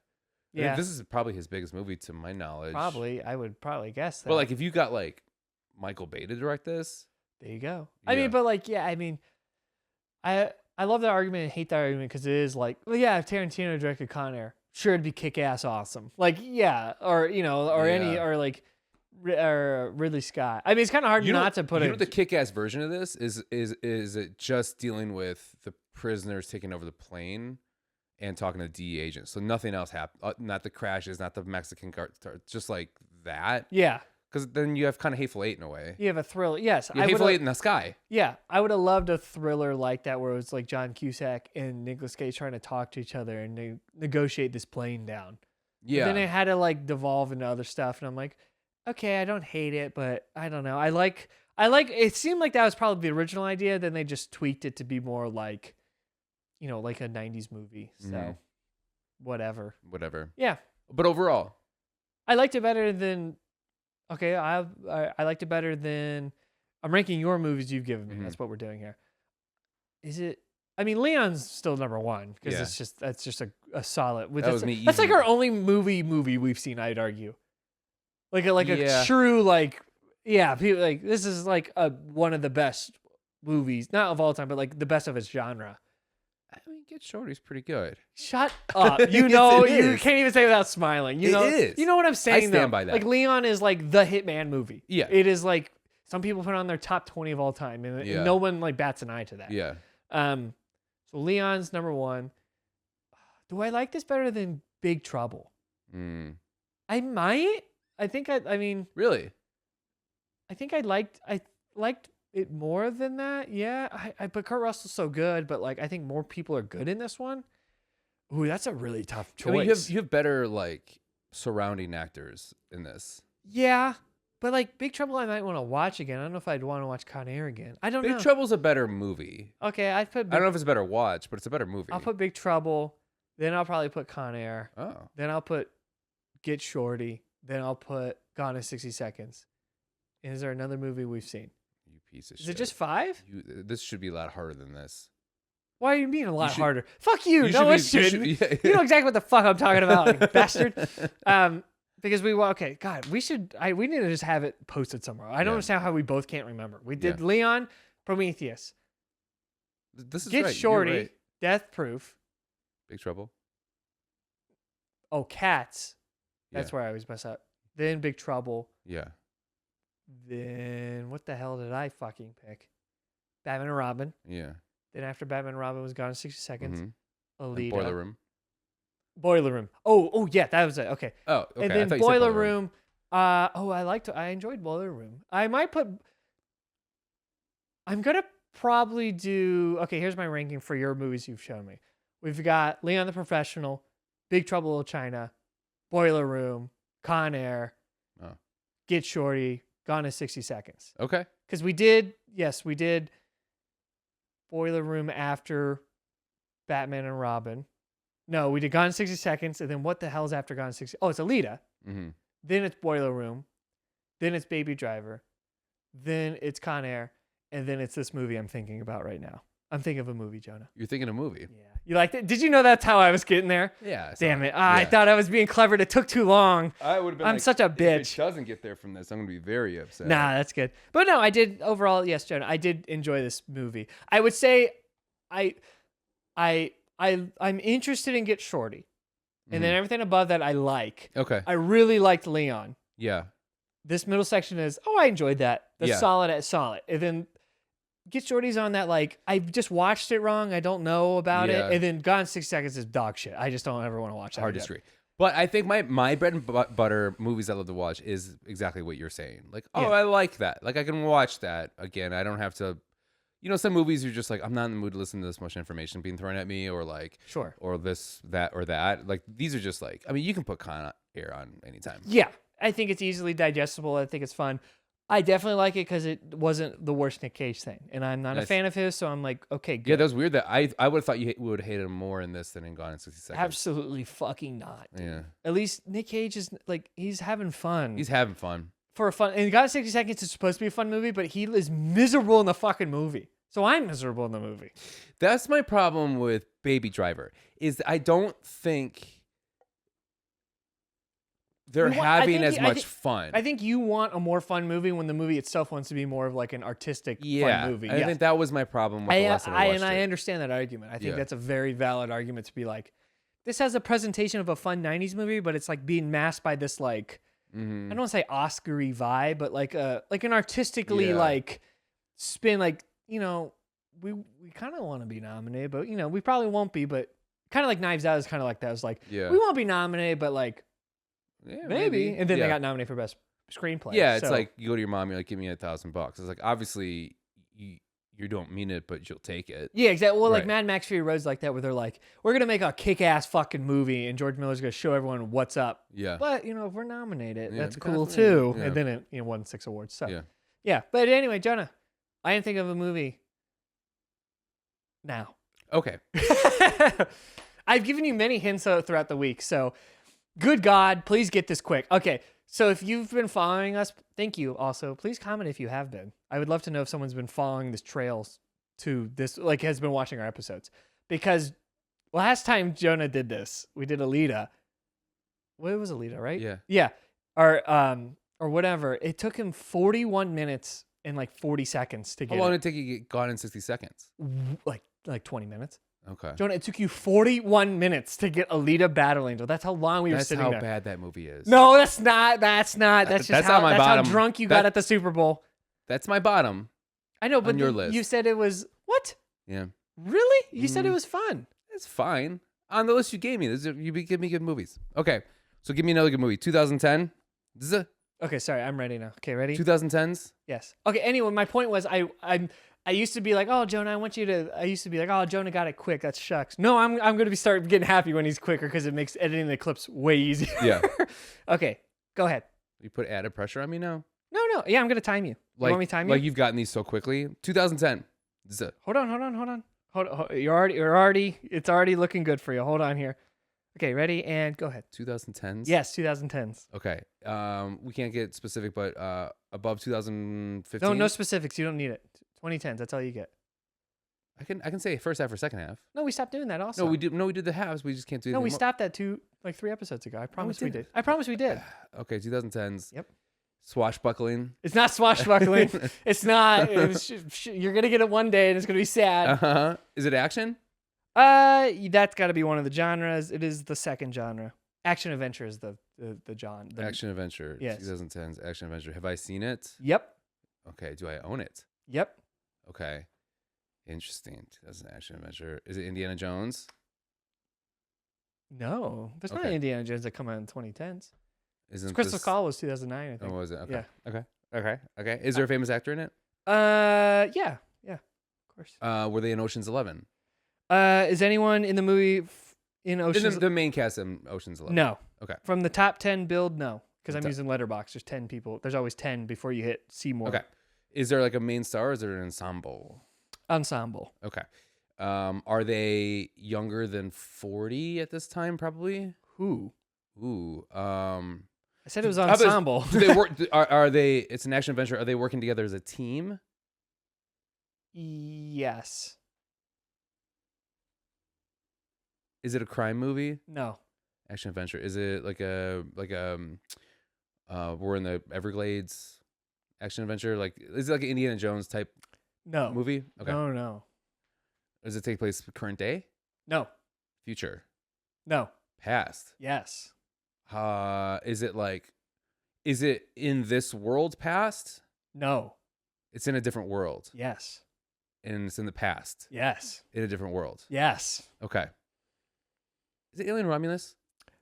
Yeah. This is probably his biggest movie to my knowledge. Probably. I would probably guess that. But like if you got like Michael Bay to direct this. There you go. I Yeah. mean, but like, yeah, I mean, I love that argument and hate that argument because it is like, well, yeah, if Tarantino directed Con Air, sure, it'd be kick-ass awesome. Like, yeah, or or Ridley Scott. I mean, it's kind of hard not to put You it. know the kick-ass version of this is it just dealing with the prisoners taking over the plane and talking to DE agents. So nothing else happened. Not the crashes, not the Mexican guard, just like that. Yeah, Because then you have kind of Hateful Eight in a way. you have a thriller. Yes, You have Hateful Eight in the sky. Yeah, I would have loved a thriller like that where it was like John Cusack and Nicolas Cage trying to talk to each other and negotiate this plane down. Yeah. But then it had to like devolve into other stuff, and I'm like, okay, I don't hate it, but I don't know. I like. It seemed like that was probably the original idea. Then they just tweaked it to be more like, like a '90s movie. So, whatever. Yeah, But overall, I liked it better than. Okay, I liked it better than. I'm ranking your movies you've given me. That's what we're doing here. Is it? I mean, Leon's still number one because that's just a solid. was me That's like easily. our only movie we've seen. I'd argue, like a Yeah. true people like this is like one of the best movies, not of all time, but like the best of its genre. I mean, Get Shorty's pretty good. Shut up! You Yes, it you is. can't even say without smiling. It is. You know what I'm saying? stand though? by that. Like Leon is like the Hitman movie. Yeah. It is like some people put it on their top 20 of all time, and Yeah. no one like bats an eye to that. Yeah. So Leon's number one. Do I like this better than Big Trouble? Mm. I might. I think I mean Really? I think I liked it more than that. Yeah, but Kurt Russell's so good, but like I think more people are good in this one. Ooh, that's a really tough choice. I mean, you have better like surrounding actors in this. Yeah, but like Big Trouble, I might want to watch again. I don't know if I'd want to watch Con Air again. I don't know. Big Trouble's a better movie. Okay, I don't know if it's a better watch, but it's a better movie. I'll put Big Trouble. Then I'll probably put Con Air. Oh. Then I'll put Get Shorty. Then I'll put Gone in 60 Seconds. And is there another movie we've seen? You piece of shit. Is it just 5? This should be a lot harder than this. Why are you being a lot harder? Fuck you. No, it shouldn't. You know exactly what the fuck I'm talking about, you bastard. Because okay, God, we need to just have it posted somewhere. I don't understand how we both can't remember. We did Leon, Prometheus. This is Get right. Shorty, You're right. Death Proof. Big Trouble. Oh, Cats. That's where I always mess up. Then Big Trouble. Yeah. Then what the hell did I fucking pick? Batman and Robin. Yeah. Then after Batman and Robin was Gone in 60 Seconds. Mm-hmm. Alita. Boiler Room. Oh yeah, that was it. Okay. Oh, okay. And then Boiler Room. I enjoyed Boiler Room. I'm gonna probably do. Okay, here's my ranking for your movies you've shown me. We've got Leon the Professional, Big Trouble in Little China, Boiler Room, Con Air, Get Shorty, Gone in 60 Seconds. Okay. Because we did Boiler Room after Batman and Robin. No, we did Gone in 60 Seconds, and then what the hell's after Gone in 60? Oh, it's Alita. Mm-hmm. Then it's Boiler Room. Then it's Baby Driver. Then it's Con Air. And then it's this movie I'm thinking about right now. I'm thinking of a movie, Jonah. You're thinking a movie? Yeah. You liked it? Did you know that's how I was getting there? Yeah. Damn it. I thought I was being clever. It took too long. I would have been I'm such a bitch. If it doesn't get there from this, I'm going to be very upset. Nah, that's good. But no, I did overall, yes, Jonah, I did enjoy this movie. I would say I'm interested in Get Shorty. And then everything above that I like. Okay. I really liked Leon. Yeah. This middle section is, I enjoyed that. That's solid at solid. And then Get Shorty's on that, like, I just watched it wrong. I don't know about it. And then Gone in 6 Seconds is dog shit. I just don't ever want to watch that. Hard to disagree. But I think my bread and butter movies I love to watch is exactly what you're saying. Like, I like that. Like, I can watch that again. I don't have to, some movies you're just like, I'm not in the mood to listen to this much information being thrown at me, or like, or this, that, or that. Like, these are just like, I mean, you can put Con Air on anytime. Yeah. I think it's easily digestible. I think it's fun. I definitely like it because it wasn't the worst Nic Cage thing. And I'm not a fan of his, so I'm like, okay, good. Yeah, that was weird that I would have thought you would have hated him more in this than in Gone in 60 Seconds. Absolutely fucking not. Dude. Yeah. At least Nic Cage is like, he's having fun. He's having fun. For a fun, and Gone in 60 Seconds is supposed to be a fun movie, but he is miserable in the fucking movie. So I'm miserable in the movie. That's my problem with Baby Driver, is I don't think they're having as much fun. I think you want a more fun movie when the movie itself wants to be more of like an artistic fun movie. I think that was my problem with the last time I watched it. I understand that argument. I think that's a very valid argument to be like, this has a presentation of a fun 90s movie, but it's like being masked by this like, I don't want to say Oscar-y vibe, but like an artistically like spin, like, we kind of want to be nominated, but we probably won't be, but kind of like Knives Out is kind of like that. It's like, we won't be nominated, but like, maybe. And then they got nominated for best screenplay. Yeah, it's like you go to your mom, you're like, give me $1,000. It's like, obviously you don't mean it, but you'll take it. Yeah, exactly. Well, like Mad Max Fury Road's like that, where they're like, we're gonna make a kick-ass fucking movie, and George Miller's gonna show everyone what's up. Yeah. But if we're nominated, that's cool too. Yeah. And then it won 6 awards. So yeah. But anyway, Jonah, I didn't think of a movie now. Okay. I've given you many hints throughout the week, so good God, please get this quick. Okay, so if you've been following us, thank you. Also, please comment if you have been. I would love to know if someone's been following this trails to this, like has been watching our episodes. Because last time Jonah did this, we did Alita. What was Alita, right? Yeah. Yeah. Or whatever. It took him 41 minutes and like 40 seconds to get. How long did it take you to get Gone in 60 Seconds? Like 20 minutes. Okay. Jonah, it took you 41 minutes to get Alita Battle Angel. That's how long we were sitting there. That's how bad that movie is. No, that's not. That's just how drunk you got at the Super Bowl. That's my bottom. I know, but you said it was what? Yeah. Really? You said it was fun. It's fine. On the list you gave me, you give me good movies. Okay, so give me another good movie. 2010. Okay, sorry, I'm ready now. Okay, ready? 2010s? Yes. Okay. Anyway, my point was I used to be like, oh, Jonah, I used to be like, oh, Jonah got it quick. That shucks. No, I'm going to start getting happy when he's quicker because it makes editing the clips way easier. Yeah. Okay, go ahead. You put added pressure on me now? No. Yeah, I'm going to time you. You want me to time you? Like you've gotten these so quickly. 2010. Hold on. It's already looking good for you. Hold on here. Okay, ready? And go ahead. 2010s? Yes, 2010s. Okay. We can't get specific, but above 2015? No specifics. You don't need it. 2010s. That's all you get. I can say first half or second half. No, we stopped doing that also. No, we did the halves. We just can't do it No, we anymore. stopped that 3 episodes ago. I promise we did. I promise we did. Okay, 2010s. Yep. Swashbuckling. It's not swashbuckling. It's not. You're going to get it one day and it's going to be sad. Uh-huh. Is it action? That's got to be one of the genres. It is the second genre. Action adventure is the genre. Action adventure. Yes. 2010s action adventure. Have I seen it? Yep. Okay. Do I own it? Yep. Okay. Interesting. That's an action adventure. Is it Indiana Jones? No, there's not Okay. Indiana Jones that come out in 2010s. Isn't Crystal this... Call was 2009, I Oh, think. was it? Okay. Yeah. Okay. Is there a famous actor in it? Yeah, of course. Were they in Ocean's 11? Is anyone in the movie in Ocean's? The main cast in Ocean's 11. No. Okay. From the top 10 build, no, because I'm Top- using Letterboxd. There's 10 people. There's always 10 before you hit see more. Okay. Is there like a main star or is there an ensemble? Ensemble. Okay. Are they younger than 40 at this time? Probably. Who? Ooh. I said it was ensemble. Do they work? Are they? It's an action adventure. Are they working together as a team? Yes. Is it a crime movie? No. Action adventure. Is it like a we're in the Everglades action adventure? Like is it like an Indiana Jones type No. movie? Okay. No. Does it take place current day? No. Future? No. Past? Yes. Is it in this world past? No. It's in a different world. Yes. And it's in the past. Yes. In a different world. Yes. Okay. Is it Alien Romulus?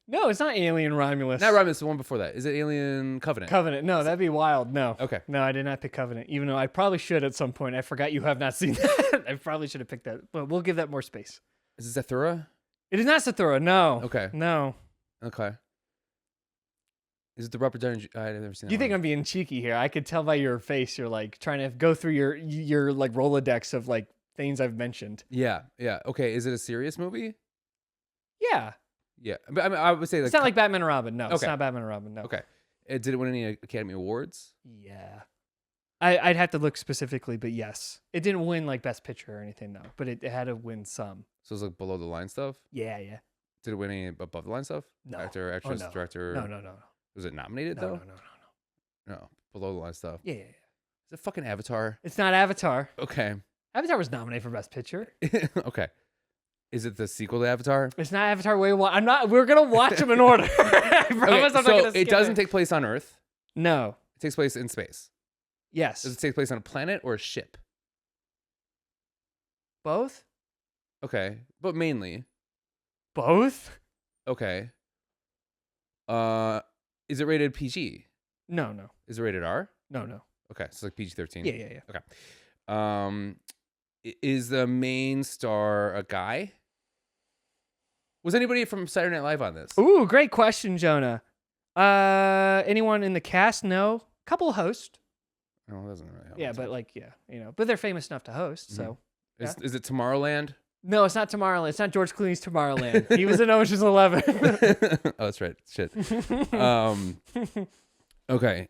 No, it's not Alien Romulus. Not Romulus, the one before that. Is it Alien Covenant? Covenant. No, that'd be wild. No. Okay. No, I did not pick Covenant, even though I probably should at some point. I forgot you have not seen that. I probably should have picked that, but we'll give that more space. Is it Zathura? It is not Zathura. No. Okay. No. Okay. Is it the Robert Downey? I've never seen that You think one. I'm being cheeky here? I could tell by your face. You're like trying to go through your like Rolodex of like things I've mentioned. Yeah. Okay. Is it a serious movie? Yeah. Yeah. But I mean, I would say It's not like Batman and Robin. No, it's Okay. not Batman and Robin. No. Okay. Did it win any Academy Awards? Yeah. I'd have to look specifically, but yes. It didn't win like Best Picture or anything, no. But it had to win some. So it's like below the line stuff. Yeah. Did it win any above the line stuff? No. Actor, actress, no. director. No. Was it nominated though? No. No. Below the line stuff. Yeah. Is it fucking Avatar? It's not Avatar. Okay. Avatar was nominated for Best Picture. Okay. Is it the sequel to Avatar? It's not Avatar Way of Water. I'm not. We're gonna watch them in order. I promise. Okay, I'm not so gonna skip it doesn't take place on Earth. No. It takes place in space. Yes. Does it take place on a planet or a ship? Both. Okay, but mainly. Both. Okay. Is it rated PG? No. Is it rated R? No. Okay, so it's like PG-13. Yeah. Okay. Is the main star a guy? Was anybody from Saturday Night Live on this? Ooh, great question, Jonah. Anyone in the cast? No. Couple host. Oh, it doesn't really help. Yeah, but but they're famous enough to host. So Is it Tomorrowland? no, it's not Tomorrowland. It's not George Clooney's Tomorrowland. He was in Ocean's 11. Oh, that's right. Shit. Okay.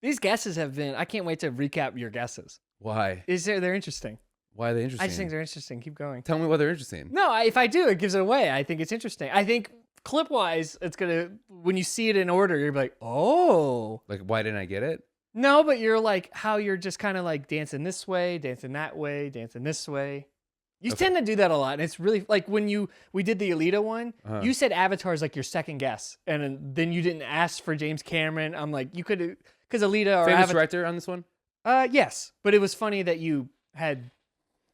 These guesses have been. I can't wait to recap your guesses. Why? They're interesting. Why are they interesting? I just think they're interesting. Keep going. Tell me why they're interesting. No, if I do, it gives it away. I think it's interesting. I think clip-wise, it's gonna when you see it in order, you're like, oh. Like, why didn't I get it? No, but you're like how you're just kind of like dancing this way, dancing that way, dancing this way. You tend to do that a lot, and it's really like when we did the Alita one. You said Avatar is like your second guess, and then you didn't ask for James Cameron. I'm like, you could because Alita or Famous director on this one? Yes, but it was funny that you had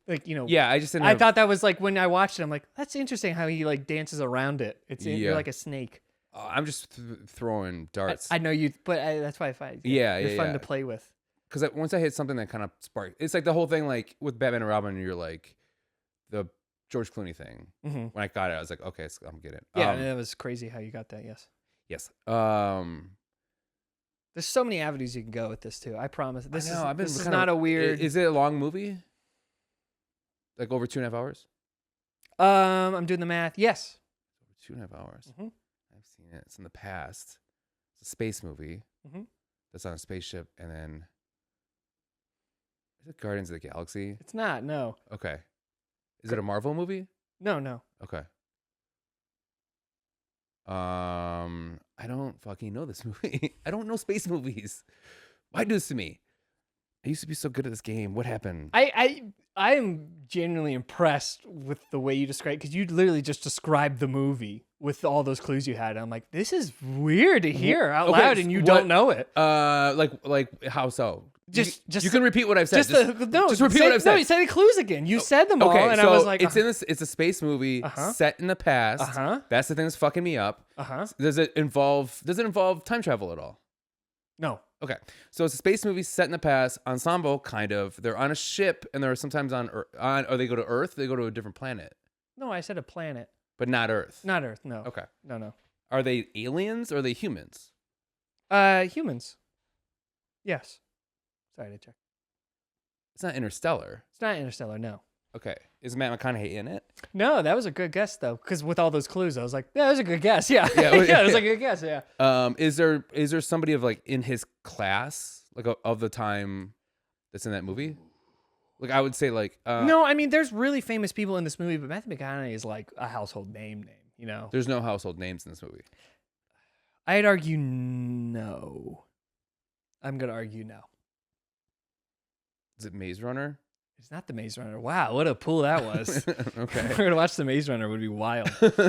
Yeah, I just didn't. I thought that was like when I watched it, I'm like, that's interesting how he like dances around it. You're like a snake. I'm just throwing darts. I know you, but that's why I find It's fun to play with. Because once I hit something that kind of sparked, it's like the whole thing, like with Batman and Robin, you're like the George Clooney thing. Mm-hmm. When I got it, I was like, okay, I'm getting it. Yeah, and it was crazy how you got that. Yes. There's so many avenues you can go with this too. I promise. This is kinda, not a weird. Is it a long movie? Like over 2.5 hours? I'm doing the math. Yes. Over 2.5 hours. Mm-hmm. I've seen it. It's in the past. It's a space movie. Mm-hmm. That's on a spaceship, and then is it Guardians of the Galaxy? It's not. No. Okay. Is it a Marvel movie? No. Okay. I don't fucking know this movie. I don't know space movies. Why do this to me? I used to be so good at this game. What happened? I am genuinely impressed with the way you describe, because you literally just described the movie with all those clues you had. I'm like, this is weird to hear out loud, and you don't know it. Like how so? Just you can repeat what I've said. Just repeat what I've said. No, you said the clues again. You said them all, and I was like, it's in this. It's a space movie set in the past. That's the thing that's fucking me up. Does it involve time travel at all? No. Okay, so it's a space movie set in the past, ensemble kind of. They're on a ship, and they're sometimes or they go to Earth. They go to a different planet. No, I said a planet, but not Earth. Not Earth. No. Okay. No. Are they aliens or are they humans? Humans. Yes. Sorry to check. It's not Interstellar. It's not Interstellar. No. Okay. Is Matt McConaughey in it? No, that was a good guess though, because with all those clues, I was like, "Yeah, that was a good guess." Yeah, yeah, it was a good guess. Yeah. Is there somebody of like in his class, like of the time, that's in that movie? Like I would say, like no, I mean, there's really famous people in this movie, but Matthew McConaughey is like a household name. You know, there's no household names in this movie. I'd argue no. I'm gonna argue no. Is it Maze Runner? It's not the Maze Runner. Wow, what a pull that was. Okay. We're gonna watch the Maze Runner would be wild. Did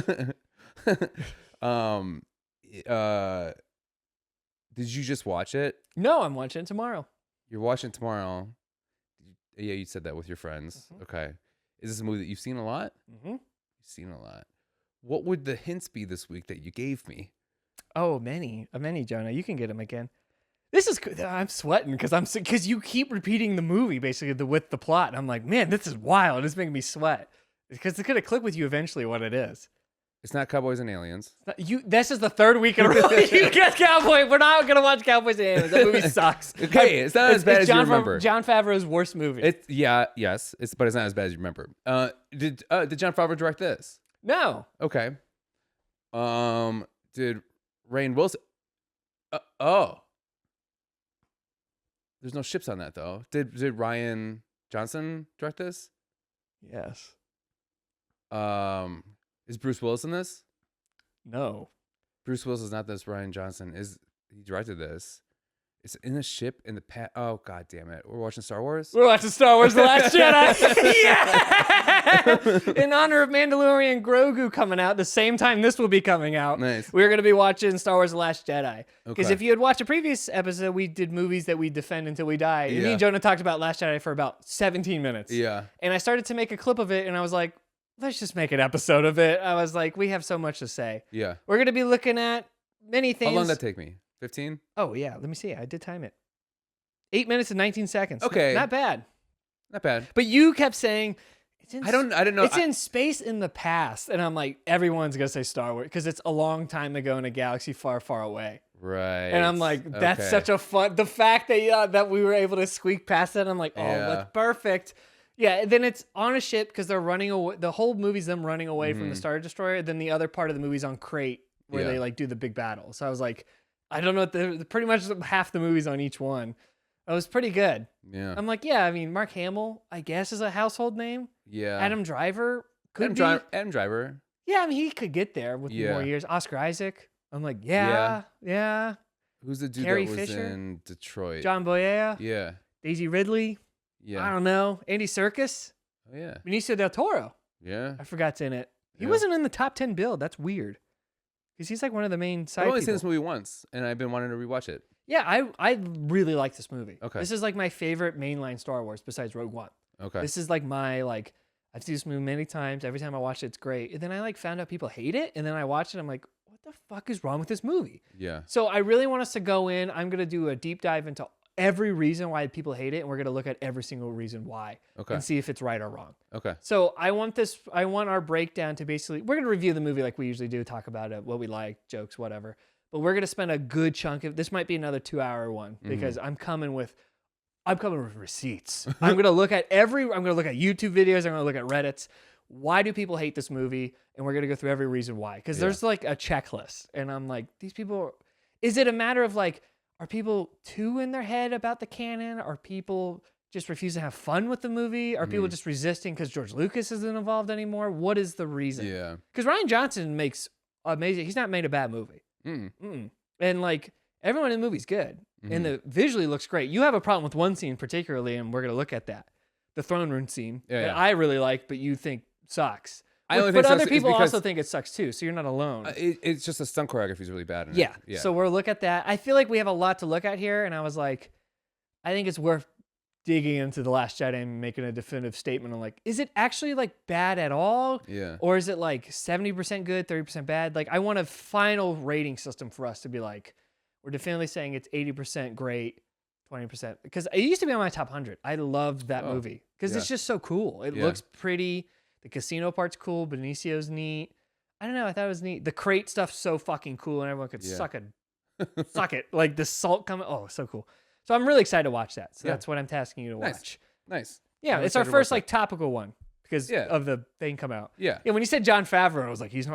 you just watch it? No, I'm watching it tomorrow. You're watching it tomorrow. Yeah, you said that with your friends. Mm-hmm. Okay. Is this a movie that you've seen a lot? Mm-hmm. You've seen a lot. What would the hints be this week that you gave me? Oh, many, Jonah. You can get them again. This is good. I'm sweating because you keep repeating the movie basically with the plot. And I'm like, man, this is wild. It's making me sweat because it's gonna click with you eventually what it is. It's not Cowboys and Aliens. This is the third week in a row you get Cowboy. We're not gonna watch Cowboys and Aliens. That movie sucks. Okay, it's not as bad as you remember. Jon Favreau's worst movie. But it's not as bad as you remember. Did Jon Favreau direct this? No. Okay. Did Rainn Wilson? There's no ships on that though. Did Rian Johnson direct this? Yes. Is Bruce Willis in this? No. Bruce Willis is not this. Rian Johnson he directed this. It's in a ship in the past. Oh god damn it! We're watching Star Wars. We're watching Star Wars: The Last Jedi. Yeah! In honor of Mandalorian Grogu coming out the same time this will be coming out. Nice. We're gonna be watching Star Wars: The Last Jedi. Because if you had watched a previous episode, we did movies that we defend until we die. And me and Jonah talked about Last Jedi for about 17 minutes. Yeah. And I started to make a clip of it, and I was like, let's just make an episode of it. I was like, we have so much to say. Yeah. We're gonna be looking at many things. How long did that take me? 15? Oh, yeah. Let me see. I did time it. 8 minutes and 19 seconds. Okay. Not bad. Not bad. But you kept saying, I didn't know. It's in space in the past. And I'm like, everyone's going to say Star Wars because it's a long time ago in a galaxy far, far away. Right. And I'm like, that's such a fun. The fact that we were able to squeak past it, I'm like, that's perfect. Yeah. Then it's on a ship because they're running away. The whole movie's them running away from the Star Destroyer. Then the other part of the movie's on Crate where they like do the big battle. So I was like, I don't know. Pretty much half the movies on each one. It was pretty good. Yeah. I'm like, yeah, I mean, Mark Hamill, I guess, is a household name. Yeah. Adam Driver could be. Adam Driver. Yeah, I mean, he could get there with more years. Oscar Isaac. I'm like, yeah. Who's the dude Carrie that was Fisher? in Detroit? John Boyega. Yeah. Daisy Ridley. Yeah. I don't know. Andy Serkis. Oh, yeah. Benicio del Toro. Yeah. I forgot's in it. He wasn't in the top 10 build. That's weird. Because he's like one of the main side I've only people. seen this movie once, and I've been wanting to rewatch it. Yeah, I really like this movie. Okay. This is like my favorite mainline Star Wars besides Rogue One. Okay. This is like I've seen this movie many times. Every time I watch it, it's great. And then I like found out people hate it. And then I watched it. I'm like, what the fuck is wrong with this movie? Yeah. So I really want us to go in. I'm going to do a deep dive into every reason why people hate it, and we're going to look at every single reason why and see if it's right or wrong. Okay. So I want our breakdown to basically, we're going to review the movie like we usually do, talk about it, what we like, jokes, whatever. But we're going to spend a good chunk of, this might be another 2-hour one because I'm coming with receipts. I'm going to look at YouTube videos. I'm going to look at Reddits. Why do people hate this movie? And we're going to go through every reason why. Because there's like a checklist. And I'm like, these people, is it a matter of like, are people too in their head about the canon? Are people just refusing to have fun with the movie? Are people just resisting because George Lucas isn't involved anymore? What is the reason? Yeah. Because Rian Johnson makes amazing, he's not made a bad movie. And like, everyone in the movie's good. And the visually looks great. You have a problem with one scene particularly, and we're going to look at that. The throne room scene that I really like, but you think sucks. But other people also think it sucks too, so you're not alone. It's just the stunt choreography is really bad. Yeah. So we'll look at that. I feel like we have a lot to look at here, and I was like, I think it's worth digging into The Last Jedi and making a definitive statement on like, is it actually like bad at all? Yeah. Or is it like 70% good, 30% bad? Like, I want a final rating system for us to be like, we're definitely saying it's 80% great, 20%. Because it used to be on my top 100. I loved that movie because it's just so cool. It looks pretty. The casino part's cool. Benicio's neat. I don't know. I thought it was neat. The crate stuff's so fucking cool, and everyone could suck it. Like the salt coming. Oh, so cool. So I'm really excited to watch that. So that's what I'm tasking you to watch. Nice. Yeah, it's our first like topical one because of the thing come out. Yeah. When you said Jon Favreau, I was like, he's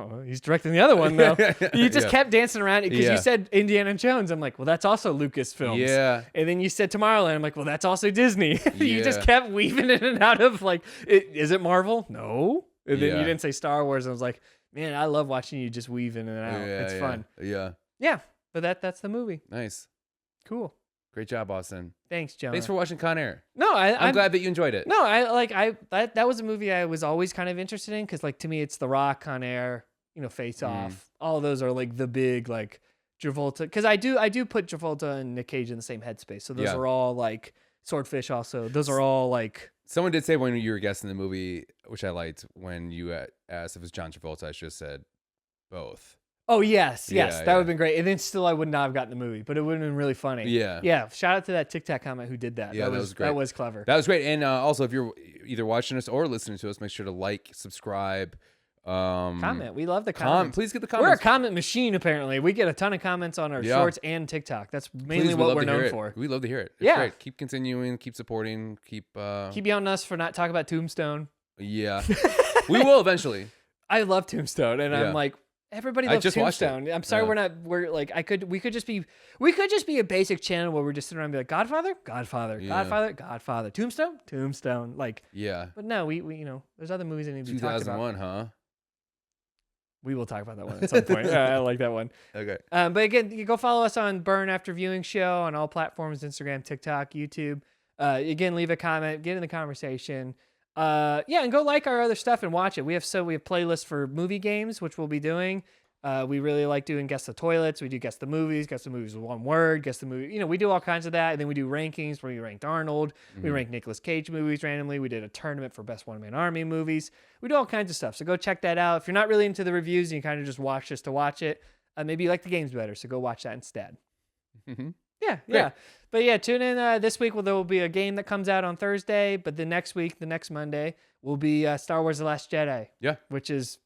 directing the other one though. You just kept dancing around because you said Indiana Jones. I'm like, well, that's also Lucasfilms. Yeah. And then you said Tomorrowland. I'm like, well, that's also Disney. You just kept weaving in and out of like, is it Marvel? No. And then you didn't say Star Wars. I was like, man, I love watching you just weave in and out. It's fun. Yeah. Yeah. But that's the movie. Nice. Cool. Great job, Austin. Thanks, Jonah. Thanks for watching Con Air. No, I'm glad that you enjoyed it. No, that was a movie I was always kind of interested in because like to me it's The Rock, Con Air, Face Off. All of those are like the big like Travolta because I do put Travolta and Nic Cage in the same headspace. So those are all like Swordfish. Also, those are all like. Someone did say when you were guessing the movie, which I liked, when you asked if it was John Travolta, I should have said both. Oh, yes. That would have been great. And then still I would not have gotten the movie, but it would have been really funny. Yeah. Shout out to that TikTok comment who did that. Yeah, that was great. That was clever. That was great. And also, if you're either watching us or listening to us, make sure to like, subscribe. Comment. We love the comments. Please get the comments. We're a comment machine, apparently. We get a ton of comments on our shorts and TikTok. That's mainly what we're known for. We love to hear it. It's great. Keep continuing. Keep supporting. Keep yelling at us for not talking about Tombstone. Yeah. We will eventually. I love Tombstone. And I'm like, everybody loves Tombstone. I'm sorry we're like we could just be a basic channel where we're just sitting around and be like Godfather, Tombstone. Like But no, we there's other movies that need to be talked about. 2001, huh? We will talk about that one at some point. I like that one. Okay. But again, you go follow us on Burn After Viewing Show on all platforms, Instagram, TikTok, YouTube. Again, leave a comment, get in the conversation. And go like our other stuff and watch it. We have playlists for movie games, which we'll be doing. We really like doing Guess the Toilets. We do Guess the Movies with one word, Guess the Movie. We do all kinds of that. And then we do rankings where we ranked Arnold. We rank Nicolas Cage movies randomly. We did a tournament for Best One-Man Army movies. We do all kinds of stuff. So go check that out. If you're not really into the reviews and you kind of just watch just to watch it, maybe you like the games better. So go watch that instead. Yeah. But tune in this week. There will be a game that comes out on Thursday, but the next Monday, will be Star Wars The Last Jedi. Yeah. Which is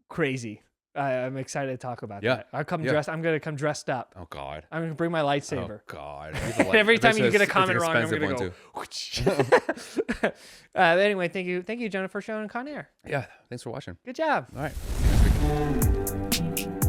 crazy. I'm excited to talk about that. I'm going to come dressed up. Oh, God. I'm going to bring my lightsaber. Oh, God. Every time you get a comment wrong, I'm going to go. Anyway, thank you, Jonah, for showing Con Air. Yeah. Thanks for watching. Good job. All right. See you next week.